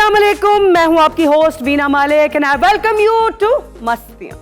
अस्सलाम वालेकुम, मैं हूं आपकी host Veena Malik and I welcome you to Mastiyan.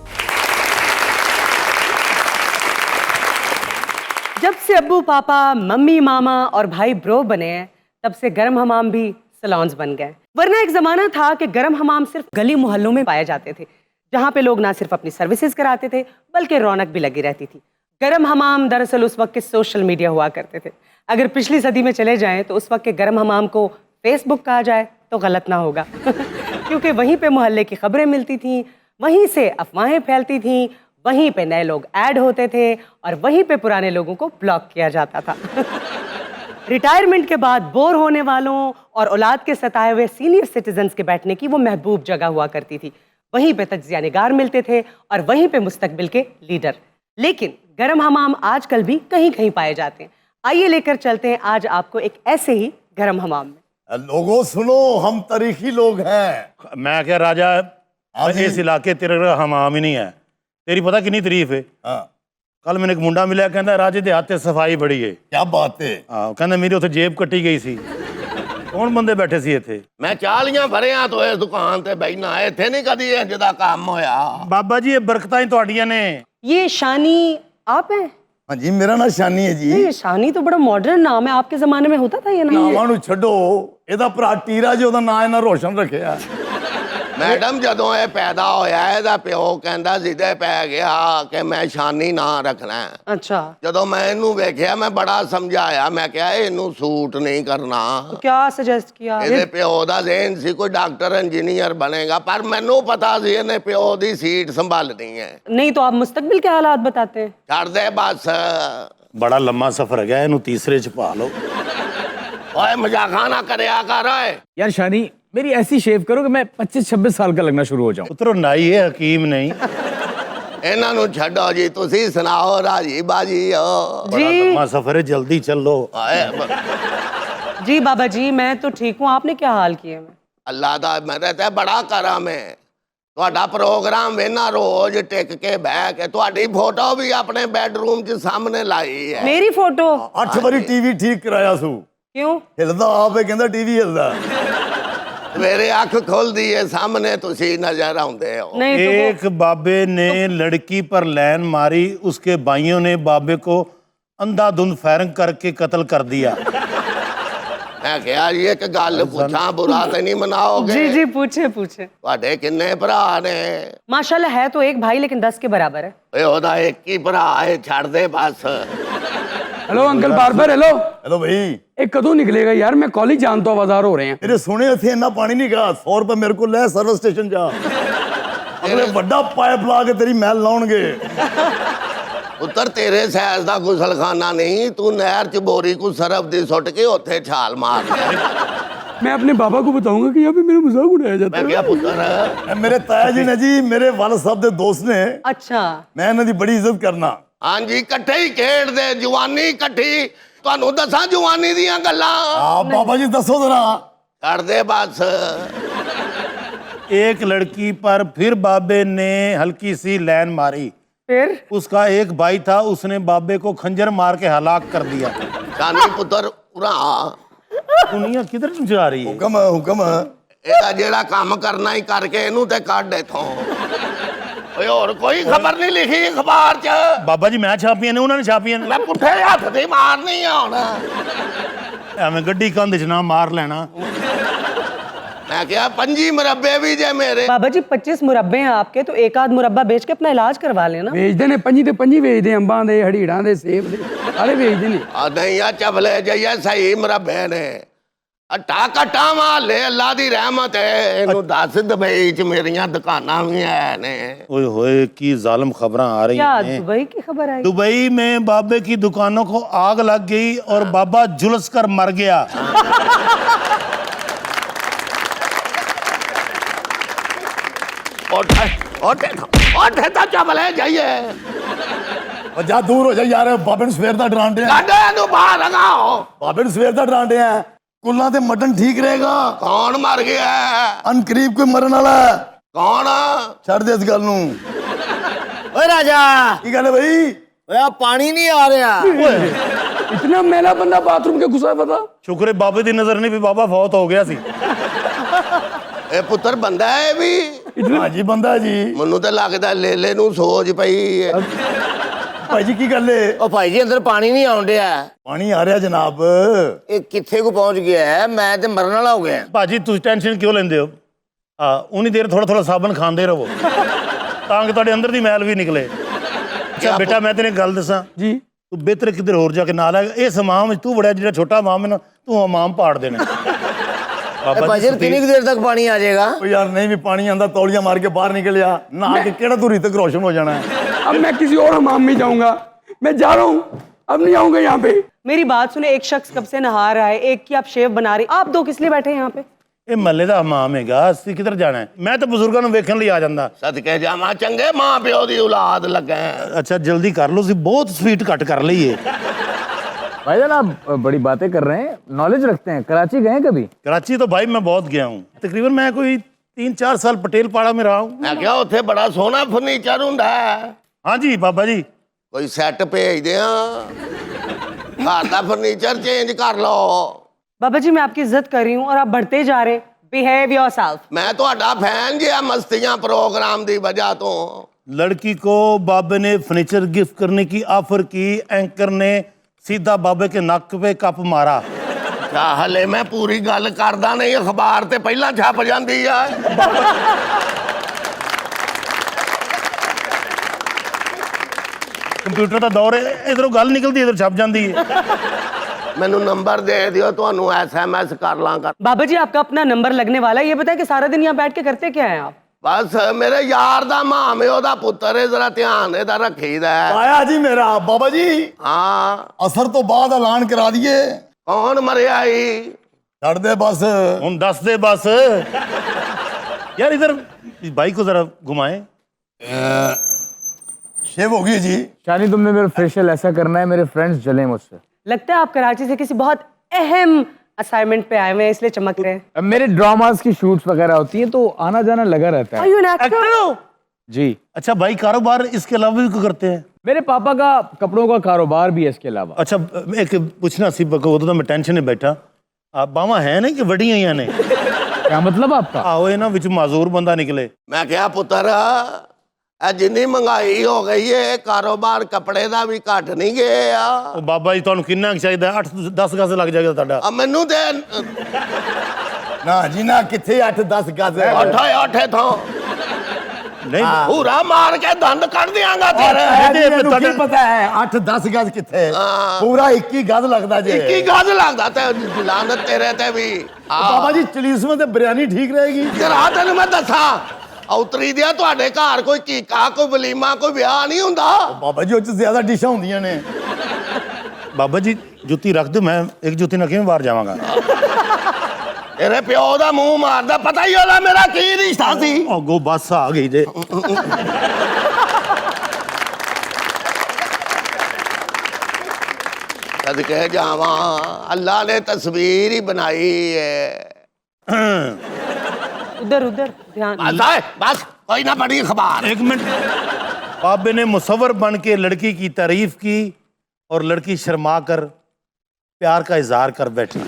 जब से अब्बू पापा, मम्मी मामा और भाई ब्रो बने हैं, तब से गर्म हमाम भी सलॉन्स बन गए। वरना एक जमाना था कि गर्म हमाम सिर्फ गली मोहल्लों में पाए जाते थे, जहां पे लोग ना सिर्फ अपनी सर्विसेज कराते थे बल्कि रौनक भी लगी रहती थी। गर्म हमाम दरअसल उस वक्त के सोशल मीडिया हुआ करते थे। अगर पिछली सदी में चले जाएं तो उस वक्त के गर्म हमाम को फेसबुक कहा जाए तो गलत ना होगा क्योंकि वहीं पे मोहल्ले की खबरें मिलती थीं, वहीं से अफवाहें फैलती थीं, वहीं पे नए लोग ऐड होते थे और वहीं पे पुराने लोगों को ब्लॉक किया जाता था। रिटायरमेंट के बाद बोर होने वालों और औलाद के सताए हुए सीनियर सिटीजन्स के बैठने की वो महबूब जगह हुआ करती थी। वहीं पे तज्जिया निगार मिलते थे और वहीं पे मुस्तकबिल के लीडर। लेकिन गर्म हमाम आजकल भी कहीं कहीं पाए जाते हैं। आइए लेकर चलते हैं आज आपको एक ऐसे ही गर्म हमाम में। लोगों सुनो, हम तारीखी लोग हैं। मैं क्या राजा, इस इलाके तेरा हमाम ही नहीं है। तेरी पता कितनी तारीफ है। कल मैंने एक मुंडा मिला, कहता राजे दे हाथ सफाई बड़ी है। क्या बात है। कहता मेरी उत्थे जेब कट्टी गई सी। कौन बंदे बैठे सी इत्थे? मैं चालियां भरिया तो इस दुकान ते बैठना इत्थे नहीं कदी इंज दा काम होया। बाबा जी ये बरकतां ही तुहाडियां ने। ये शानी आप हैं? हाँ जी, मेरा नाम शानी है जी। ये शानी तो बड़ा मॉडर्न नाम है, आपके जमाने में होता था ये नाम? नामां नूं छड्डो, ਇਹਦਾ ਭਰਾ ਟੀਰਾ ਜੀ ਉਹਦਾ ਨਾਂ ਇਹਨਾਂ ਰੋਸ਼ਨ ਰੱਖਿਆ। मैडम जदों ये पैदा होया ਇਹਦਾ ਪਿਓ ਕਹਿੰਦਾ ਜਿੱਦੇ ਪੈ ਗਿਆ ਕਿ ਮੈਂ ਸ਼ਾਨੀ ਨਾਂ ਰੱਖਣਾ ਹੈ। अच्छा, ਜਦੋਂ ਮੈਂ ਇਹਨੂੰ ਵੇਖਿਆ ਮੈਂ ਬੜਾ ਸਮਝਾਇਆ, ਮੈਂ ਕਿਹਾ ਇਹਨੂੰ ਸੂਟ ਨਹੀਂ ਕਰਨਾ। तो क्या सजेस्ट किया? ਇਹਦੇ ਪਿਓ ਦਾ ਜ਼ਿਹਨ ਸੀ ਕੋਈ ਡਾਕਟਰ ਇੰਜੀਨੀयर ਬਣੇਗਾ, ਪਰ ਮੈਨੂੰ ਪਤਾ ਸੀ ਇਹਨੇ ਪਿਓ ਦੀ ਸੀਟ ਸੰਭਾਲਣੀ ਹੈ। नहीं तो आप मुस्तकबिल के हालात बताते हैं। ਛੱਡ ਦੇ ਬਸ। बड़ा लम्मा सफर है गया, इनू तीसरे च पा लो। ਓਏ ਮਜ਼ਾਕਾਂ ਨਾ ਕਰਿਆ ਕਰ ਓਏ। यार शानी, मेरी ऐसी शेव करो कि मैं 25-26 साल का लगना शुरू हो जाऊं। उतरो नाई है, हकीम नहीं। ਇਹਨਾਂ ਨੂੰ ਛੱਡੋ ਜੀ, ਤੁਸੀਂ ਸੁਣਾਓ ਰਾਜੀ ਬਾਜੀ ਹੋ। बड़ा जी लम्मा सफर है, जल्दी चलो। जी बाबा जी, मैं तो ठीक हूँ, आपने क्या हाल किए हैं? ਅੱਲਾ ਦਾ ਮੇਰੇ ਤੇ ਬੜਾ ਕਰਮ ਹੈ। ਤੁਹਾਡਾ ਪ੍ਰੋਗਰਾਮ ਵੇਨਾ ਰੋਜ਼ ਟਿਕ ਕੇ ਬਹਿ ਕੇ, ਤੁਹਾਡੀ ਫੋਟੋ ਵੀ ਆਪਣੇ ਬੈਡਰੂਮ 'ਚ ਸਾਹਮਣੇ ਲਾਈ ਹੈ। मेरी फोटो? 8 ਵਾਰੀ ਟੀਵੀ ਠੀਕ ਕਰਾਇਆ ਸੂ। क्यों? ਹਿਲਦਾ ਆਪੇ ਕਹਿੰਦਾ ਟੀਵੀ ਹਿਲਦਾ। ਸਵੇਰੇ ਅੱਖ ਖੁੱਲਦੀ ਹੈ, ਸਾਹਮਣੇ ਤੁਸੀਂ ਨਜ਼ਰ ਆਉਂਦੇ ਹੋ। नहीं तो एक बाबे ने लड़की पर लैन मारी, उसके भाइयों ने बाबे को अंधाधुंध फायरिंग करके कत्ल कर दिया। ਮੈਂ ਕਿਹਾ ਜੀ ਇੱਕ ਗੱਲ ਪੁੱਛਾਂ, ਬੁਰਾ ਤੇ ਨਹੀਂ ਮਨਾਓਗੇ? जी जी पूछे पूछे। ਤੁਹਾਡੇ ਕਿੰਨੇ ਭਰਾ ਨੇ? माशाल्लाह है तो एक भाई, लेकिन 10 के बराबर है। ਓਏ ਉਹਦਾ ਇੱਕ ਹੀ ਭਰਾ ਹੈ, ਛੱਡ ਦੇ ਬਸ। Hello uncle barber, hello. Hello भाई, एक कदों निकलेगा यार, मैं कॉलेज जानता हूँ, बाजार हो रहे हैं। ਤੇਰੇ ਸੋਹਣੇ ਇੱਥੇ ਇੰਨਾ ਪਾਣੀ ਨਹੀਂ ਗਾ। 100 ਰੁਪਏ ਮੇਰੇ ਕੋਲ ਲੈ, ਸਰਵਿਸ ਸਟੇਸ਼ਨ ਜਾ। ਅਗਲੇ ਵੱਡਾ ਪਾਈਪ ਲਾ ਕੇ ਤੇਰੀ ਮਹਿਲ ਲਾਉਣਗੇ। ਪੁੱਤਰ ਤੇਰੇ ਸੈਜ਼ ਦਾ ਗੁਸਲਖਾਨਾ ਨਹੀਂ, ਤੂੰ ਨਹਿਰ 'ਚ ਬੋਰੀ ਕੋ ਸਰਫ ਦੀ ਸੁੱਟ ਕੇ ਉੱਥੇ ਛਾਲ ਮਾਰ। मैं अपने बाबा को बताऊंगा कि यहाँ पे मेरा मजाक उड़ाया जाता ਮੈਂ है। ਕਿਹਾ ਪੁੱਤਰ ਇਹ ਮੇਰੇ ਤਾਇਆ ਜੀ ਨੇ ਜੀ, ਮੇਰੇ ਵਾਲਦ ਸਾਹਿਬ ਦੇ ਦੋਸਤ ਨੇ। अच्छा, ਮੈਂ ਇਹਨਾਂ ਦੀ ਬੜੀ ਇੱਜ਼ਤ ਕਰਨਾ। ਹਾਂਜੀ ਇਕੱਠੇ ਹੀ ਖੇਡਦੇ, ਜਵਾਨੀ ਇਕੱਠੀ। ਤੁਹਾਨੂੰ ਦੱਸਾਂ ਜਵਾਨੀ ਦੀਆਂ ਗੱਲਾਂ। ਆ ਬਾਬਾ ਜੀ ਦੱਸੋ ਜ਼ਰਾ। ਕਰਦੇ ਬਸ। एक लड़की पर फिर बाबे ने हल्की सी लैन मारी। फिर? उसका एक भाई था, उसने बाबे को खंजर मार के हलाक कर दिया। ਸ਼ਾਨੀ ਪੁੱਤਰ ਉਰਾ दुनिया किधर जा रही है? ਹੁਕਮ ਹੁਕਮ। ਇਹਦਾ ਜਿਹੜਾ ਕੰਮ ਕਰਨਾ ਹੀ ਕਰਕੇ ਇਹਨੂੰ ਤੇ ਕੱਢ ਇਥੋਂ। ਓਏ ਹੋਰ ਕੋਈ ਖਬਰ ਨਹੀਂ ਲਿਖੀ ਅਖਬਾਰ 'ਚ? बाबा जी मैं छापियां ने, उन्होंने छापियां ने। ਮੈਂ ਪੁੱਠੇ ਹੱਥ ਦੀ ਮਾਰਨੀ ਆ ਹੁਣ। ਐਵੇਂ ਗੱਡੀ ਕੰਧ 'ਚ ਨਾ ਮਾਰ ਲੈਣਾ। ਮੈਂ ਕਿਹਾ 25 ਮੁਰੱਬੇ ਵੀ ਜੇ ਮੇਰੇ। बाबा जी 25 मुरब्बे हैं आपके, तो एक आध मुरब्बा बेच के अपना इलाज करवा लेना। ਵੇਚਦੇ ਨੇ ਪੰਜੀ ਤੇ ਪੰਜੀ ਵੇਚਦੇ, ਅੰਬਾਂ ਦੇ, ਹੜੀੜਾਂ ਦੇ, ਸੇਬ ਦੇ, ਸਾਰੇ ਵੇਚਦੇ ਨੇ। ਆ ਨਹੀਂ ਆ ਚਬਲੇ ਜਈਏ ਸਹੀ ਮੁਰੱਬੇ ਨੇ। ਅਟਾ ਕਟਾ ਵਾਲੇ ਅੱਲਾ ਦੀ ਰਹਿਮਤ ਹੈ। ਇਹਨੂੰ ਦੱਸ ਦੁਬਈ 'ਚ ਮੇਰੀਆਂ ਦੁਕਾਨਾਂ ਵੀ ਹੈ ਨੇ। ओए होए की जालिम खबरें आ रही क्या हैं। दुबई की खबर आई? दुबई में बाबे की दुकानों को आग लग गई और बाबा झुलस कर मर गया। ਉੱਠ ਤਾਂ ਚਬਲੇ ਜਾਈਏ। ਉਹ ਜਾ ਦੂਰ ਹੋ ਜਾ ਯਾਰ, ਬਾਬੇ ਨੂੰ ਸਵੇਰ ਦਾ ਡਰਾਣ ਡਿਆ। ਕੱਢ ਇਹਨੂੰ ਬਾਹਰ ਲਗਾਓ। ਬਾਬੇ ਨੂੰ ਸਵੇਰ ਦਾ ਡਰਾਣ ਡਿਆ। ਕੁੱਲਾਂ ਤੇ ਮਟਨ ਠੀਕ ਰਹੇਗਾ। ਕੌਣ ਮਰ ਗਿਆ? ਅਨਕਰੀਬ ਕੋਈ ਮਰਨ ਵਾਲਾ ਹੈ। ਕੌਣ? ਛੱਡ ਦੇ ਇਸ ਗੱਲ ਨੂੰ। ਓਏ ਰਾਜਾ, ਕੀ ਗੱਲ ਹੈ ਬਈ? ਓਏ ਆ ਪਾਣੀ ਨਹੀਂ ਆ ਰਿਹਾ। इतना मैला बंदा बाथरूम के घुसा पता। शुक्र है बाबे दी नजर नहीं भी बाबा फौत हो गया सी। ਇਹ ਪੁੱਤਰ ਬੰਦਾ ਹੈ ਇਹ ਵੀ? ਹਾਂਜੀ ਬੰਦਾ ਜੀ। ਮੈਨੂੰ ਤਾਂ ਲੱਗਦਾ ਲੇਲੇ ਨੂੰ ਸੋਚ ਪਈ ਹੈ। ਭਾਈ ਜੀ ਕੀ ਗੱਲ ਏ? ਉਹ ਭਾਈ ਜੀ ਅੰਦਰ ਪਾਣੀ ਨਹੀਂ ਆਉਣ ਡਿਆ। ਪਾਣੀ ਆ ਰਿਹਾ ਜਨਾਬ। ਇਹ ਕਿੱਥੇ ਕੋ ਪਹੁੰਚ ਗਿਆ ਹੈ? ਮੈਂ ਤੇ ਮਰਨ ਵਾਲਾ ਹੋ ਗਿਆ। ਭਾਜੀ ਤੁਸੀਂ ਟੈਨਸ਼ਨ ਕਿਉਂ ਲੈਂਦੇ ਹੋ? ਉਨੀ ਦੇਰ ਥੋੜਾ ਥੋੜਾ ਸਾਬਣ ਖਾਂਦੇ ਰਹੋ ਤਾਂ ਕਿ ਤੁਹਾਡੇ ਅੰਦਰ ਦੀ ਮੈਲ ਵੀ ਨਿਕਲੇ। ਅੱਛਾ ਬੇਟਾ ਮੈਂ ਤੈਨੂੰ ਇੱਕ ਗੱਲ ਦੱਸਾਂ ਜੀ ਤੂੰ ਬਿਹਤਰ ਕਿਧਰ ਹੋਰ ਜਾ ਕੇ ਨਾਲ ਆ ਇਸ ਹਮਾਮ ਵਿੱਚ ਤੂੰ ਬੜਿਆ ਜਿਹੜਾ ਛੋਟਾ ਹਮਾਮ ਹੈ ਨਾ ਤੂੰ ਹਮਾਮ ਪਾੜ ਦੇਣਾ। ਭਾਈ ਜੀ ਕਿੰਨੀ ਕੁ ਦੇਰ ਤੱਕ ਪਾਣੀ ਆ ਜਾਏਗਾ? ਉਹ ਯਾਰ ਨਹੀਂ ਵੀ ਪਾਣੀ ਆਂਦਾ ਤੌਲੀਆਂ ਮਾਰ ਕੇ ਬਾਹਰ ਨਿਕਲਿਆ ਨਹਾ ਕੇ ਕਿਹੜਾ ਤੂੰ ऋतिक रोशन हो जाना है। अब मैं किसी और हमाम में जाऊंगा। मैं जा रहा हूँ, अब नहीं आऊंगा यहाँ पे। मेरी बात सुने, एक शख्स कब से नहा रहा है, एक की आप शेव बना रहे, आप दो किस लिए बैठे हैं यहाँ पे? ਇਹ ਮਹੱਲੇ ਦਾ ਹਮਾਮ ਹੈਗਾ ਅਸੀਂ ਕਿੱਧਰ ਜਾਣਾ ਹੈ? ਮੈਂ ਤਾਂ ਬਜ਼ੁਰਗਾਂ ਨੂੰ ਵੇਖਣ ਲਈ ਆ ਜਾਂਦਾ। ਸਦਕੇ ਜਾਵਾਂ ਚੰਗੇ ਮਾਂ ਪਿਓ ਦੀ ਔਲਾਦ ਲੱਗਾ ਹੈ। ਅੱਛਾ ਜਲਦੀ ਕਰ ਲਓ ਅਸੀਂ ਬਹੁਤ ਸਵੀਟ ਕੱਟ ਕਰ ਲਈਏ। भाईजान आप बड़ी बातें कर रहे हैं, नॉलेज रखते हैं। कराची गए हैं कभी? कराची तो भाई मैं बहुत गया हूँ तकरीबन मैं कोई 3-4 साल पटेल पाड़ा में रहा हूँ। ਮੈਂ ਕਿਹਾ ਉੱਥੇ ਬੜਾ ਸੋਹਣਾ ਫਰਨੀਚਰ ਹੁੰਦਾ ਹੈ। हाँ जी बाबा जी। ਕੋਈ ਸੈੱਟ ਭੇਜ ਦਿਆਂ ਘਰ ਦਾ ਫਰਨੀਚਰ ਚੇਂਜ ਕਰ ਲਓ। बाबा जी मैं आपकी इज्जत कर रही हूँ और आप बढ़ते जा रहे। Behave yourself. ਮੈਂ ਤੁਹਾਡਾ ਫੈਨ ਜਿਹਾ ਮਸਤੀਆਂ ਪ੍ਰੋਗਰਾਮ ਦੀ ਵਜ੍ਹਾ ਤੋਂ। लड़की को बाबे ने फर्नीचर गिफ्ट करने की ऑफर की, एंकर ने सीधा बाबे के नक पे कप मारा। ਅੱਛਾ ਹਲੇ ਮੈਂ ਪੂਰੀ ਗੱਲ ਕਰਦਾ ਨਹੀਂ, ਅਖਬਾਰ ਤੇ ਪਹਿਲਾਂ ਛਪ ਜਾਂਦੀ ਆ। कंप्यूटर का दौर है इधरों गल निकलती इधर छप जाती है। ਮੈਨੂੰ ਨੰਬਰ ਦੇ ਦਿਓ ਤੁਹਾਨੂੰ SMS ਕਰ ਲਾਂਗਾ। बाबा जी आपका अपना नंबर लगने वाला है, ये बताए कि सारा दिन यहाँ बैठ के करते क्या हैं आप? ਬਸ ਮੇਰੇ ਯਾਰ ਦਾ ਮਾਮ ਹੈ, ਉਹਦਾ ਪੁੱਤਰ ਹੈ, ਜ਼ਰਾ ਧਿਆਨ ਇਹਦਾ ਰੱਖੀਦਾ ਹੈ। आया जी मेरा बाबा जी ਹਾਂ असर तो बाद ऐलान करा दिए। ਕੌਣ ਮਰਿਆ ਈ? छड़ दे बस। हम दस दे बस यार इधर इस बाइक को जरा घुमाएं। शेव हो गई जी। शानी तुमने मेरा फेशियल ऐसा करना है मेरे फ्रेंड्स जले मुझसे। लगता है आप कराची से किसी बहुत अहम असाइनमेंट पे आए हुए हैं इसलिए चमक रहे हैं। अब मेरे ड्रामास की शूट्स वगैरह होती हैं तो आना जाना लगा रहता Are है। you an actor? एक्टर हो? जी अच्छा भाई कारोबार इसके अलावा भी क्यों करते हैं? मेरे पापा का कपड़ों का कारोबार भी है इसके अलावा। अच्छा एक पूछना सी वो तो मैं टेंशन में बैठा आप बावा है ना कि वड़ी हैं ने क्या मतलब आपका? आओ ये ना विच माजूर बंदा निकले। ਮੈਂ ਕਿਹਾ ਪੁੱਤਰ ਇਹ ਜਿੰਨੀ ਮਹਿੰਗਾਈ ਹੋ ਗਈ ਹੈ ਕਾਰੋਬਾਰ ਕੱਪੜੇ ਦਾ ਵੀ ਘਟ ਨਹੀਂ ਗਿਆ। ਉਹ ਬਾਬਾ ਜੀ ਤੁਹਾਨੂੰ ਕਿੰਨਾ ਕੁ ਚਾਹੀਦਾ 8-10 ਗਜ਼ ਲੱਗ ਜਾਏਗਾ ਤੁਹਾਡਾ। ਆ ਮੈਨੂੰ ਤੇ ना जी ना किथे 8-10 गज है। ਅੱਠੇ ਥੋਂ नहीं ਪੂਰਾ ਮਾਰ ਕੇ ਦੰਦ ਕੱਢ ਦਿਆਂਗਾ ਤੇਰੇ। ਇਹਨੂੰ ਕੀ ਪਤਾ ਹੈ 8-10 ਗਜ ਕਿੱਥੇ? ਪੂਰਾ 21 ਗਜ ਲੱਗਦਾ ਜੇ। ਕੀ ਗੱਲ ਲੱਗਦਾ ਤੇ ਲਾਨਤ ਤੇਰੇ ਤੇ ਵੀ। ਬਾਬਾ ਜੀ ਚਲੀਸਵੇਂ ਤੇ ਬਿਰਿਆਨੀ ਠੀਕ ਰਹੇਗੀ। ਜਰਾ ਤੈਨੂੰ ਮੈਂ ਦੱਸਾਂ ਔਤਰੀ ਦਿਆ ਤੁਹਾਡੇ ਘਰ ਕੋਈ ਕੀਕਾ ਕੋਈ ਵਲੀਮਾ ਕੋਈ ਵਿਆਹ ਨਹੀਂ ਹੁੰਦਾ। ਬਾਬਾ ਜੀ ਉਹ ਚ ਜ਼ਿਆਦਾ ਡਿਸ਼ਾਂ ਹੁੰਦੀਆਂ ਨੇ। बाबा जी जुत्ती रख दो मैं एक जुत्ती ना किवें बाहर जावांगा। ਤੇਰੇ ਪਿਓ ਦਾ ਮੂੰਹ ਮਾਰਦਾ ਪਤਾ ਹੀ ਉਹਦਾ ਮੇਰਾ ਕੀ ਰਿਸ਼ਤਾ ਸੀ। गो बस आ गई जे। ਸਦਕੇ ਜਾਵਾਂ ਅੱਲਾ ਨੇ ਤਸਵੀਰ ਹੀ ਬਣਾਈ ਹੈ। उधर उधर ध्यान। बस कोई ना पढ़ी अखबार। एक मिनट बाबे ने मुसव्वर बन के लड़की की तारीफ की और लड़की शर्मा कर प्यार का इजहार कर बैठी।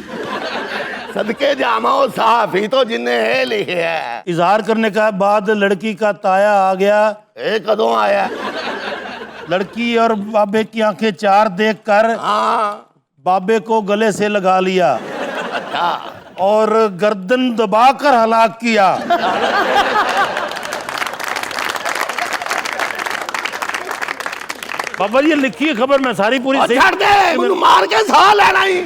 सदके जामा साफी तो जिन्हें है लिखे है। इजहार करने का बाद लड़की का ताया आ गया। ये कदों आया? लड़की और बाबे की आंखें चार देखकर हाँ बाबे को गले से लगा लिया अच्छा और गर्दन दबाकर हलाक किया। बाबा जी ये लिखी है खबर मैं सारी पूरी और सही छड़ दे मैनू मार के साह लेना ही।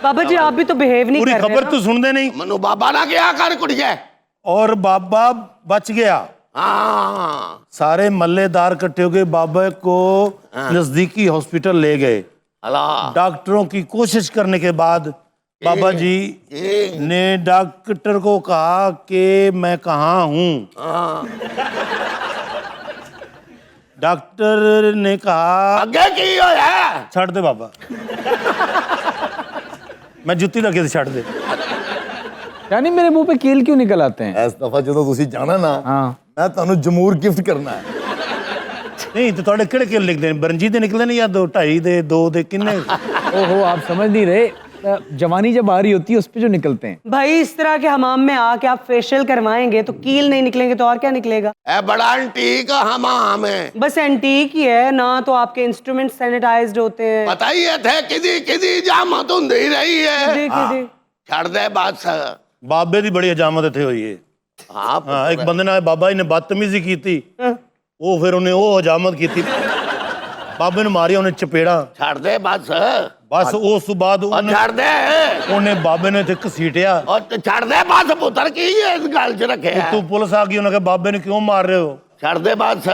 बाबा जी आप भी तो बिहेव नहीं पूरी कर रहे खबर ना। तो सुनते नहीं। मनु बाबा ना क्या कर कुड़िए। और बाबा बच गया। हाँ सारे मल्लेदार इकट्ठे हो गए बाबा को नजदीकी हॉस्पिटल ले गए। अल्लाह डॉक्टरों की कोशिश करने के बाद बाबा जी ने डॉक्टर को कहा कि मैं कहाँ हूँ। डॉक्टर ने कहा अगे की होया? छड़ दे बाबा मैं जुत्ती लगे थे छड़ दे। यानी मेरे मुंह पे कील क्यों निकल आते हैं? ਇਸ ਦਫਾ ਜਦੋਂ ਤੁਸੀਂ ਜਾਣਾ ਨਾ हाँ ਮੈਂ ਤੁਹਾਨੂੰ ਜਮੂਰ ਗਿਫਟ ਕਰਨਾ ਹੈ। नहीं तो थोड़े किड़े किल लिखते हैं बरंजी दे निकले नहीं या 2 2.5 दे 2 दे किन्ने। ओहो आप समझ नहीं रहे। जवानी जब आ रही होती है उस पे जो निकलते हैं। भाई इस तरह के हमाम में आके आप फेशियल करवाएंगे तो कील नहीं निकलेंगे तो और क्या निकलेगा? ए बड़ा एंटीक हमाम है। बस एंटीक ही है ना, तो आपके इंस्ट्रूमेंट सैनिटाइज्ड होते हैं। पता ही है थे किदी किदी जामत हुंदी रही है। देखिए छड़ दे बस। ਬਾਬੇ ਦੀ ਬੜੀ ਹਜਾਮਤ ਇੱਥੇ ਹੋਈ ਹੈ। हाँ ਹਾਂ ਇੱਕ ਬੰਦੇ ਨਾਲ ਬਾਬਾ ਜੀ ਨੇ ਬਦਤਮੀਜ਼ੀ ਕੀਤੀ, ਉਹ ਫਿਰ ਉਹਨੇ ਉਹ ਹਜਾਮਤ ਕੀਤੀ, ਬਾਬੇ ਨੂੰ ਮਾਰਿਆ ਉਹਨੇ ਚਪੇੜਾ। छड़ दे बस। ਬਸ ਉਸ ਤੋਂ ਬਾਅਦ और छड़ दे। ਉਹਨੇ ਬਾਬੇ ਨੇ ਇੱਥੇ ਘਸੀਟਿਆ। और छड़ दे बस पुत्र की इस गल च रखे है। ਤੂੰ ਪੁਲਿਸ ਆ ਗਈ, ਉਹਨੇ ਕਿਹਾ ਬਾਬੇ ਨੂੰ ਕਿਉਂ ਮਾਰ ਰਹੇ ਹੋ? छड़ दे बस।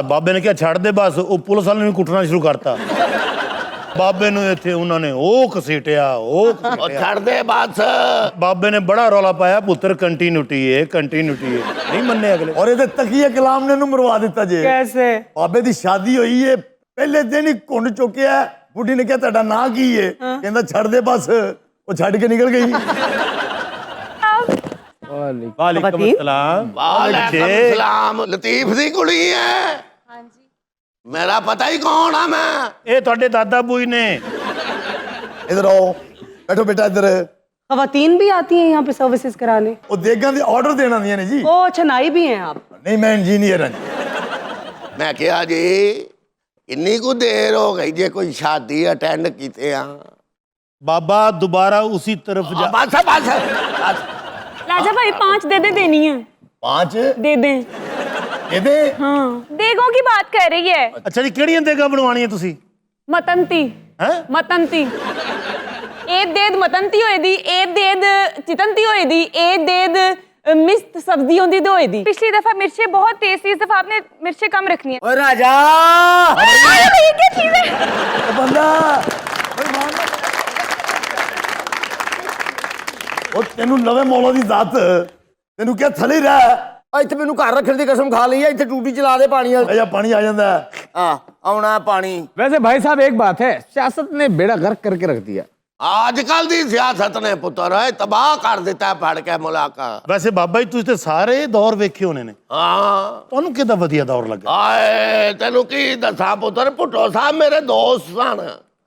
ਬਾਬੇ ਨੇ ਕਿਹਾ ਛੱਡ ਦੇ ਬਸ। ਉਹ ਪੁਲਿਸ ਵਾਲੇ ਨੂੰ ਕੁੱਟਣਾ ਸ਼ੁਰੂ ਕਰਤਾ। ਬਾਬੇ ਨੂੰ ਇੱਥੇ ਉਹਨਾਂ ਨੇ ਉਹ ਘਸੀਟਿਆ, ਉਹ और ਘਸੀਟਿਆ। छड़ दे बस। ਬਾਬੇ ਨੇ ਬੜਾ ਰੌਲਾ ਪਾਇਆ, ਪੁੱਤਰ ਕੰਟੀਨਿਊਟੀ ਹੈ, ਕੰਟੀਨਿਊਟੀ ਹੈ। ਨਹੀਂ ਮੰਨੇ ਅਗਲੇ। ਔਰ ਇਹਦੇ ਤਕੀਏ ਕਲਾਮ ਨੇ ਇਹਨੂੰ ਮਰਵਾ ਦਿੱਤਾ ਜੇ। कैसे? ਬਾਬੇ ਦੀ ਸ਼ਾਦੀ ਹੋਈ ਏ, ਪਹਿਲੇ ਦਿਨ ਹੀ ਘੁੰਡ ਚੁੱਕਿਆ। ਬੁੱਢੀ ਨੇ ਕਿਹਾ ਤੁਹਾਡਾ ਨਾਂ ਕੀ ਏ? ਕਹਿੰਦਾ ਛੱਡ ਦੇ ਬਸ। ਉਹ ਛੱਡ ਕੇ ਨਿਕਲ ਗਈ। ਵਾਲੇਕੁਮ अस्सलाम। वालेकुम सलाम। लतीफ दी कुड़ी है। हाँ जी। मेरा पता ही कौन है मैं। ਇਹ ਤੁਹਾਡੇ ਦਾਦਾ ਬੂਈ ਨੇ। ਇਧਰ ਆਓ, ਬੈਠੋ ਬੇਟਾ इधर। खवातीन भी आती हैं यहाँ पे सर्विसेज कराने? ਉਹ ਦੇਗਾਂ ਦੇ ਆਰਡਰ ਦੇਣ ਆਉਂਦੀਆਂ ਨੇ ਜੀ। ओ अच्छा, नाई भी हैं आप? ਨਹੀਂ ਮੈਂ ਇੰਜੀਨੀਅਰ ਹਾਂ। मैं क्या जी इन्नी को देर हो गई जे कोई शादी अटेंड कीते आ। ਬਾਬਾ ਦੁਬਾਰਾ ਉसी तरफ जा। बस बस बस। राजा भाई 5 दे दे देनी है। 5 दे दे। ਦੇ ਦੇ। हाँ देगों की बात कर रही है। ਅੱਛਾ ਜੀ, ਕਿਹੜੀਆਂ ਦੇਗਾ ਬਣਵਾਉਣੀਆਂ ਤੁਸੀਂ? मतनती हैं? मतनती ए देद मतनती होए दी, ए देद चितनती होए दी, ए देद मिस्ट सब्जी होंदी दो होए दी। पिछली दफा मिर्चें बहुत तेज थी, इस दफा आपने मिर्चें कम रखनी है। ਓਏ ਰਾਜਾ अरे भाई क्या चीज है? ਉਹ ਬੰਦਾ ਉਹ ਤੈਨੂੰ ਨਵੇਂ ਮੌਲਾ ਦੀ ਜ਼ਾਤ, ਤੈਨੂੰ ਕਿਹਾ ਥਲੇ ਰਹਿ। ਓ ਇੱਥੇ ਮੈਨੂੰ ਘਰ ਰੱਖਣ ਦੀ ਕਸਮ ਖਾ ਲਈ ਹੈ। ਇੱਥੇ ਟੂਟੀ ਚਲਾ ਦੇ ਪਾਣੀ ਵਾਲੀ। ਅਜਾ ਪਾਣੀ ਆ ਜਾਂਦਾ ਹੈ। ਆ ਆਉਣਾ ਪਾਣੀ। वैसे भाई साहब एक बात है, सियासत ने बेड़ा गर्क करके रख दिया। आजकल दी सियासत ने पुत्र तबाह कर दिता फड़ के मुलाका। ਵੈਸੇ ਬਾਬਾ ਜੀ ਤੁਸੀਂ ਤੇ ਸਾਰੇ ਦੌਰ ਵੇਖੇ ਹੋਣੇ ਨੇ, हाँ ਤੁਹਾਨੂੰ ਕਿਹਦਾ ਵਧੀਆ ਦੌਰ ਲੱਗਾ? आए तेनू की दसा पुत्र भुट्टो साहब मेरे दोस्त सन।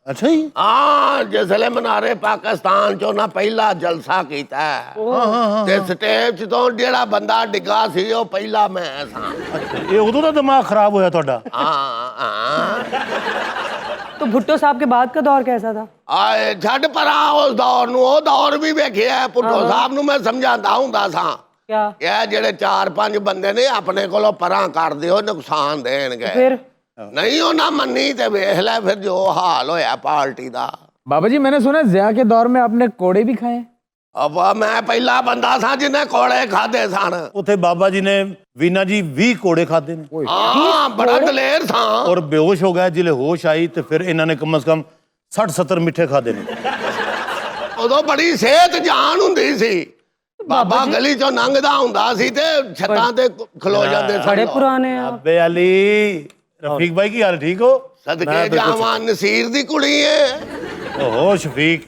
ਅੱਛਾ ਜੀ। हाँ जिसले मनारे पाकिस्तान चो ना पहला जलसा कीता ते स्टेज च तो जेड़ा बंदा डिगा सी ओ पहला मैं सा। ਇਹ ਉਦੋਂ ਦਾ ਦਿਮਾਗ ਖਰਾਬ ਹੋਇਆ ਤੁਹਾਡਾ? हाँ तो भुट्टो साहब के बाद का दौर कैसा था? आए छड़ परा उस दौर नू, ओ दौर भी वेखिया। भुट्टो साहब नू मैं समझांदा हुंदा सा क्या? ਇਹ ਜਿਹੜੇ 4-5 ਬੰਦੇ ਨੇ ਆਪਣੇ ਕੋਲੋਂ ਪਰਾਂ ਕਰ ਦਿਓ, ਨੁਕਸਾਨ ਦੇਣਗੇ। फिर ਨਹੀਂ ਉਹਨਾਂ ਮੰਨੀ ਤੇ ਵੇਖ ਲੈ ਫਿਰ ਜੋ ਹਾਲ ਹੋਇਆ ਪਾਰਟੀ ਦਾ। बाबा जी मैंने सुना जिया के दौर में आपने कोड़े भी खाए। अब मैं ਪਹਿਲਾ ਬੰਦਾ ਸਾਂ ਜਿਹਨੇ ਕੋਲੇ ਖਾਦੇ ਸਨ। ਉੱਥੇ ਬਾਬਾ ਜੀ ਨੇ ਵੀਨਾ ਜੀ 20 ਕੋੜੇ ਖਾਦੇ ਨੇ ਹਾਂ ਬੜਾ ਦਲੇਰ ਸਾਂ। ਔਰ ਬੇਹੋਸ਼ ਹੋ ਗਿਆ। ਜਿਲੇ ਹੋਸ਼ ਆਈ ਤੇ ਫਿਰ ਇਹਨਾਂ ਨੇ ਕਮ ਸੇ ਕਮ 60-70 ਮਿੱਠੇ ਖਾਦੇ ਨੇ। ਉਦੋਂ ਬੜੀ ਸਿਹਤ ਜਾਨ ਹੁੰਦੀ ਸੀ। ਬਾਬਾ ਗਲੀ ਚੋਂ ਲੰਘਦਾ ਹੁੰਦਾ ਸੀ ਤੇ ਛੱਤਾਂ ਤੇ ਖਲੋ ਜਾਂਦੇ ਸਨ। बड़े पुराने हैं आप। ਅਬੇ ਅਲੀ, ਰਫੀਕ ਭਾਈ ਕੀ ਹਾਲ, ਠੀਕ ਹੋ? ਸਦਕੇ ਜਾਵਾਂ ਨਸੀਰ ਦੀ ਕੁੜੀ ਏ। ਓਹੋ ਸ਼ਫੀਕ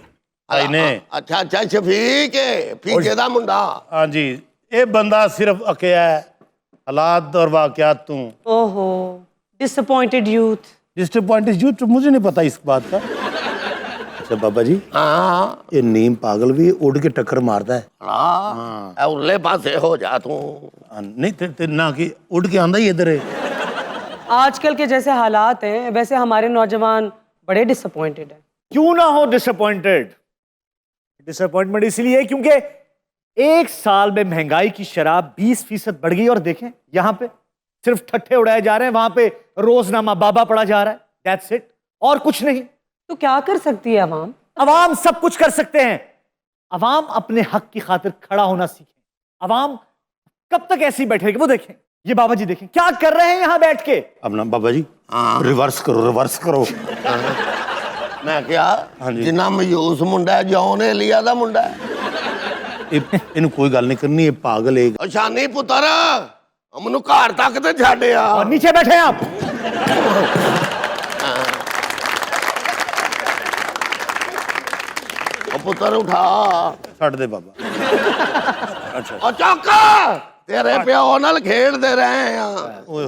ਭਾਈ ਨੇ। ਅੱਛਾ ਅੱਛਾ ਸ਼ਫੀਕ ਏ, ਫੀਕੇ ਦਾ ਮੁੰਡਾ। ਹਾਂਜੀ, ਇਹ ਬੰਦਾ ਸਿਰਫ ਅਕਿਆ ਹੈ ਹਾਲਾਤ और वाकयात ਤੋਂ। ओहो, डिसअपॉइंटेड यूथ। डिसअपॉइंटेड यूथ मुझे नहीं पता इस बात का। अच्छा बाबा जी, ਹਾਂ ये नीम पागल भी उड़ के टक्कर मारता है? ਹਾਂ ਉਰਲੇ ਪਾਸੇ ਹੋ ਜਾ ਤੂੰ। नहीं ते ना कि उड़ के आंदा ही इधर है। आजकल के जैसे हालात हैं वैसे हमारे नौजवान बड़े डिसअपॉइंटेड हैं। क्यों ना हो डिसअपॉइंटेड? डिसअपॉइंटमेंट इसलिए क्योंकि एक साल में महंगाई की शराब 20% बढ़ गई। और देखें यहाँ पे सिर्फ ठट्ठे उड़ाए जा रहे हैं, वहां पे रोजनामा बाबा पढ़ा जा रहा है। दैट्स इट, और कुछ नहीं। तो क्या कर सकती है अवाम? अवाम सब कुछ कर सकते हैं। अवाम अपने हक की खातिर खड़ा होना सीखे। अवाम कब तक ऐसी बैठेगी? वो देखें, ये बाबा जी देखें क्या कर रहे हैं यहाँ बैठ के। अब ना बाबा जी रिवर्स करो, रिवर्स करो। ਮੈਂ ਕਿਹਾ ਹਾਂਜੀ। ਜਿੰਨਾ ਮਯੂਸ ਮੁੰਡਾ ਹੈ, ਜੌਨ ਏਲੀਆ ਦਾ ਮੁੰਡਾ ਹੈ। ਇਹਨੂੰ ਕੋਈ ਗੱਲ ਨਹੀਂ ਕਰਨੀ, ਇਹ ਪਾਗਲ ਹੈ। ਉਹ ਸ਼ਾਨੀ ਪੁੱਤਰ ਮੈਨੂੰ ਘਰ ਤੱਕ ਤੇ ਛੱਡਿਆ। और नीचे बैठे हैं आप। ਉਹ ਪੁੱਤਰ ਉਠਾ। ਛੱਡ ਦੇ ਬਾਬਾ। ਅੱਛਾ ਉਹ ਚੁੱਕ, ਤੇਰੇ ਪਿਓ ਨਾਲ ਖੇਡਦੇ ਰਹੇ ਆ।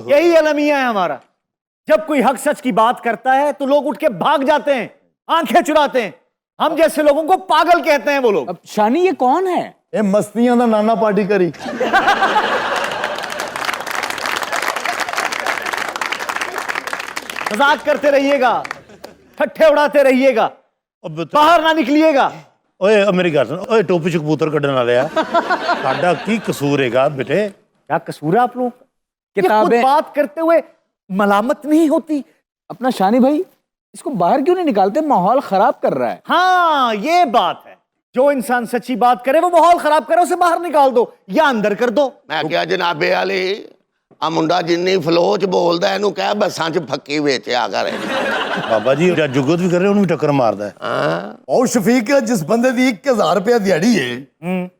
यही अलमिया है हमारा। जब कोई हक सच की बात करता है तो लोग उठ के भाग जाते हैं, आंखें चुराते हैं। हम जैसे लोगों को पागल कहते हैं वो लोग। अब शानी ये कौन है? ये मस्तियां दा नाना पार्टी करी। मजाक करते रहिएगा, ठट्ठे उड़ाते रहिएगा, अब बाहर ना निकलिएगा। ਓਏ ਮੇਰੀ ਗੱਲ ਸੁਣ ਓਏ ਟੋਪੀ ਚ ਕਬੂਤਰ ਕੱਢਣ ਵਾਲਿਆ ਸਾਡਾ ਕੀ ਕਸੂਰ ਹੈਗਾ बेटे? क्या कसूर है आप लोगों का? ये खुद किताबें बात करते हुए मलामत नहीं होती। अपना शानी भाई इसको बाहर क्यों नहीं निकालते? माहौल खराब कर रहा है। हाँ ये बात है, जो इंसान सच्ची बात करे वो माहौल खराब करे, उसे बाहर निकाल दो या अंदर कर दो। ਮੈਂ ਕਿਹਾ ਜਨਾਬੇ ਵਾਲੀ ਆ ਮੁੰਡਾ ਜਿੰਨੀ ਫਲੋ ਚ ਬੋਲਦਾ ਇਹਨੂੰ ਕਹਿ ਬੱਸਾਂ ਚ ਫੱਕੀ ਵੇਚਿਆ ਕਰੇ। ਬਾਬਾ ਜੀ ਜਾਂ ਜੁਗਤ ਵੀ ਕਰ ਰਹੇ ਉਹਨੂੰ ਵੀ ਟੱਕਰ ਮਾਰਦਾ ਹੈ। ਹਾਂ और शफीक जिस बंदे दी 1000 रुपया दिहाड़ी है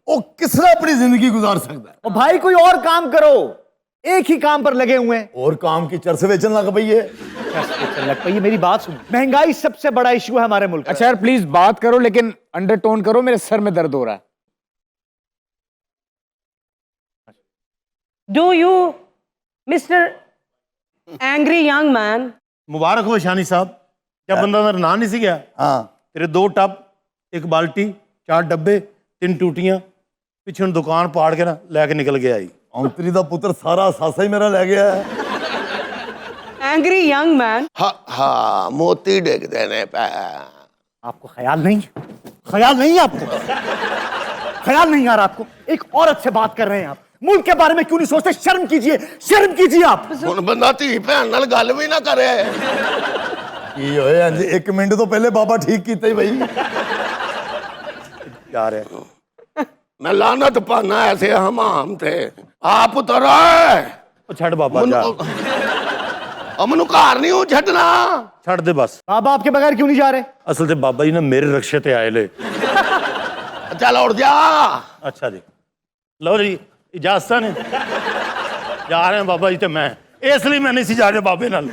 वो किस तरह अपनी जिंदगी गुजार सकता है? और भाई कोई और काम करो, एक ही काम पर लगे हुए हैं। और काम की चरस बेचन लग पई है। लग पाइए, मेरी बात सुनो, महंगाई सबसे बड़ा इशू है हमारे मुल्क का। अच्छा यार प्लीज बात करो लेकिन अंडरटोन करो, मेरे सर में दर्द हो रहा है। Do you mister angry young man ਮੁਬਾਰਕ ਹੋ ਸ਼ਾਨੀ ਸਾਹਿਬ। ਜਦ ਬੰਦਾ ਦਾ ਨਾਂ ਨਹੀਂ ਸੀ ਗਿਆ हाँ ਤੇਰੇ 2 ਟੱਬ, 1 ਬਾਲਟੀ, 4 ਡੱਬੇ, 3 ਟੂਟੀਆਂ ਪਿੱਛੋਂ ਦੁਕਾਨ ਪਾੜ ਕੇ ਨਾ ਲੈ ਕੇ ਨਿਕਲ ਗਿਆ ਜੀ। औंतरी दा पुत्र सारा सासा ही मेरा ले गया है। एंग्री यंग मैन ਹਾਂ ਮੋਤੀ ਡਿੱਗਦੇ ਨੇ ਪੈ। आपको ख्याल नहीं, ख्याल नहीं है आपको, ख्याल नहीं आ रहा आपको? एक औरत से बात कर रहे हैं आप, मुल्क के बारे में क्यों नहीं सोचते? शर्म कीजिए, शर्म कीजिए आप। ਹੁਣ ਬੰਦਾ ਧੀ ਭੈਣ ਨਾਲ ਗੱਲ ਵੀ ਨਾ ਕਰੇ। की होए इंज 1 मिनट तो पहले बाबा ठीक कीते ही भाई। ਜਾ ਰਿਹਾ ਮੈਂ ਲਾਨਤ ਪਾਣਾ ਐਸੇ ਹਮਾਮ ਤੇ ਆਪ ਉਤਰ ਆਏ। ਉਹ ਛੱਡ ਬਾਬਾ ਜਾ ਮੈਨੂੰ ਘਰ ਨਹੀਂ ਹੂੰ ਛੱਡਣਾ। ਛੱਡ ਦੇ ਬਸ। बाबा आपके बगैर क्यों नहीं जा रहे? ਅਸਲ ਤੇ ਬਾਬਾ ਜੀ ਨਾ ਮੇਰੇ ਰਕਸ਼ੇ ਤੇ ਆਏ ਲੈ। ਚੱਲ ਉੱਠ ਜਾ। ਅੱਛਾ ਜੀ ਲਓ ਜੀ ਇਜਾਜ਼ਤ ਨੇ ਜਾ ਰਹੇ ਹਾਂ ਬਾਬਾ ਜੀ ਤੇ ਮੈਂ ਇਸ ਲਈ ਮੈਂ ਨਹੀਂ ਸੀ ਜਾ ਰਿਹਾ ਬਾਬੇ ਨਾਲ।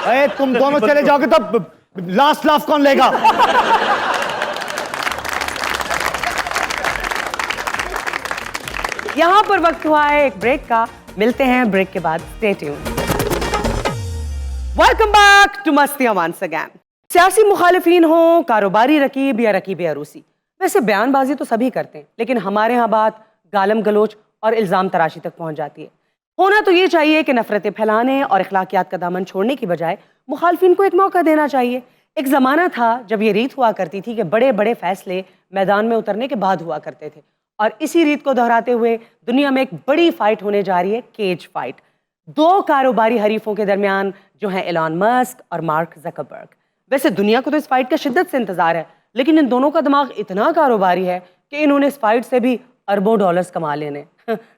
अरे तुम दोनों चले जाओगे तब लास्ट लाफ कौन लेगा? यहाँ पर वक्त हुआ है एक ब्रेक का, मिलते हैं ब्रेक के बाद। Stay tuned. Welcome back to Mastiyan once again. सियासी मुखालिफिन हो, कारोबारी रकीब या रकीब अरूसी, वैसे बयानबाजी तो सभी करते हैं, लेकिन हमारे यहाँ बात गालम गलोच और इल्ज़ाम तराशी तक पहुँच जाती है। होना तो ये चाहिए कि नफरतें फैलाने और अखलाकियात का दामन छोड़ने की बजाय मुखालिफिन को एक मौका देना चाहिए। एक ज़माना था जब ये रीत हुआ करती थी कि बड़े बड़े फैसले मैदान में उतरने के बाद हुआ करते थे, और इसी रीत को दोहराते हुए दुनिया में एक बड़ी फाइट होने जा रही है, केज फाइट। 2 कारोबारी हरीफों के दरमियान जो हैं एलन मस्क और मार्क ज़करबर्ग। वैसे दुनिया को तो इस फाइट का शिद्दत से इंतजार है, लेकिन इन दोनों का दिमाग इतना कारोबारी है कि इन्होंने इस फाइट से भी अरबों डॉलर्स कमा लेने।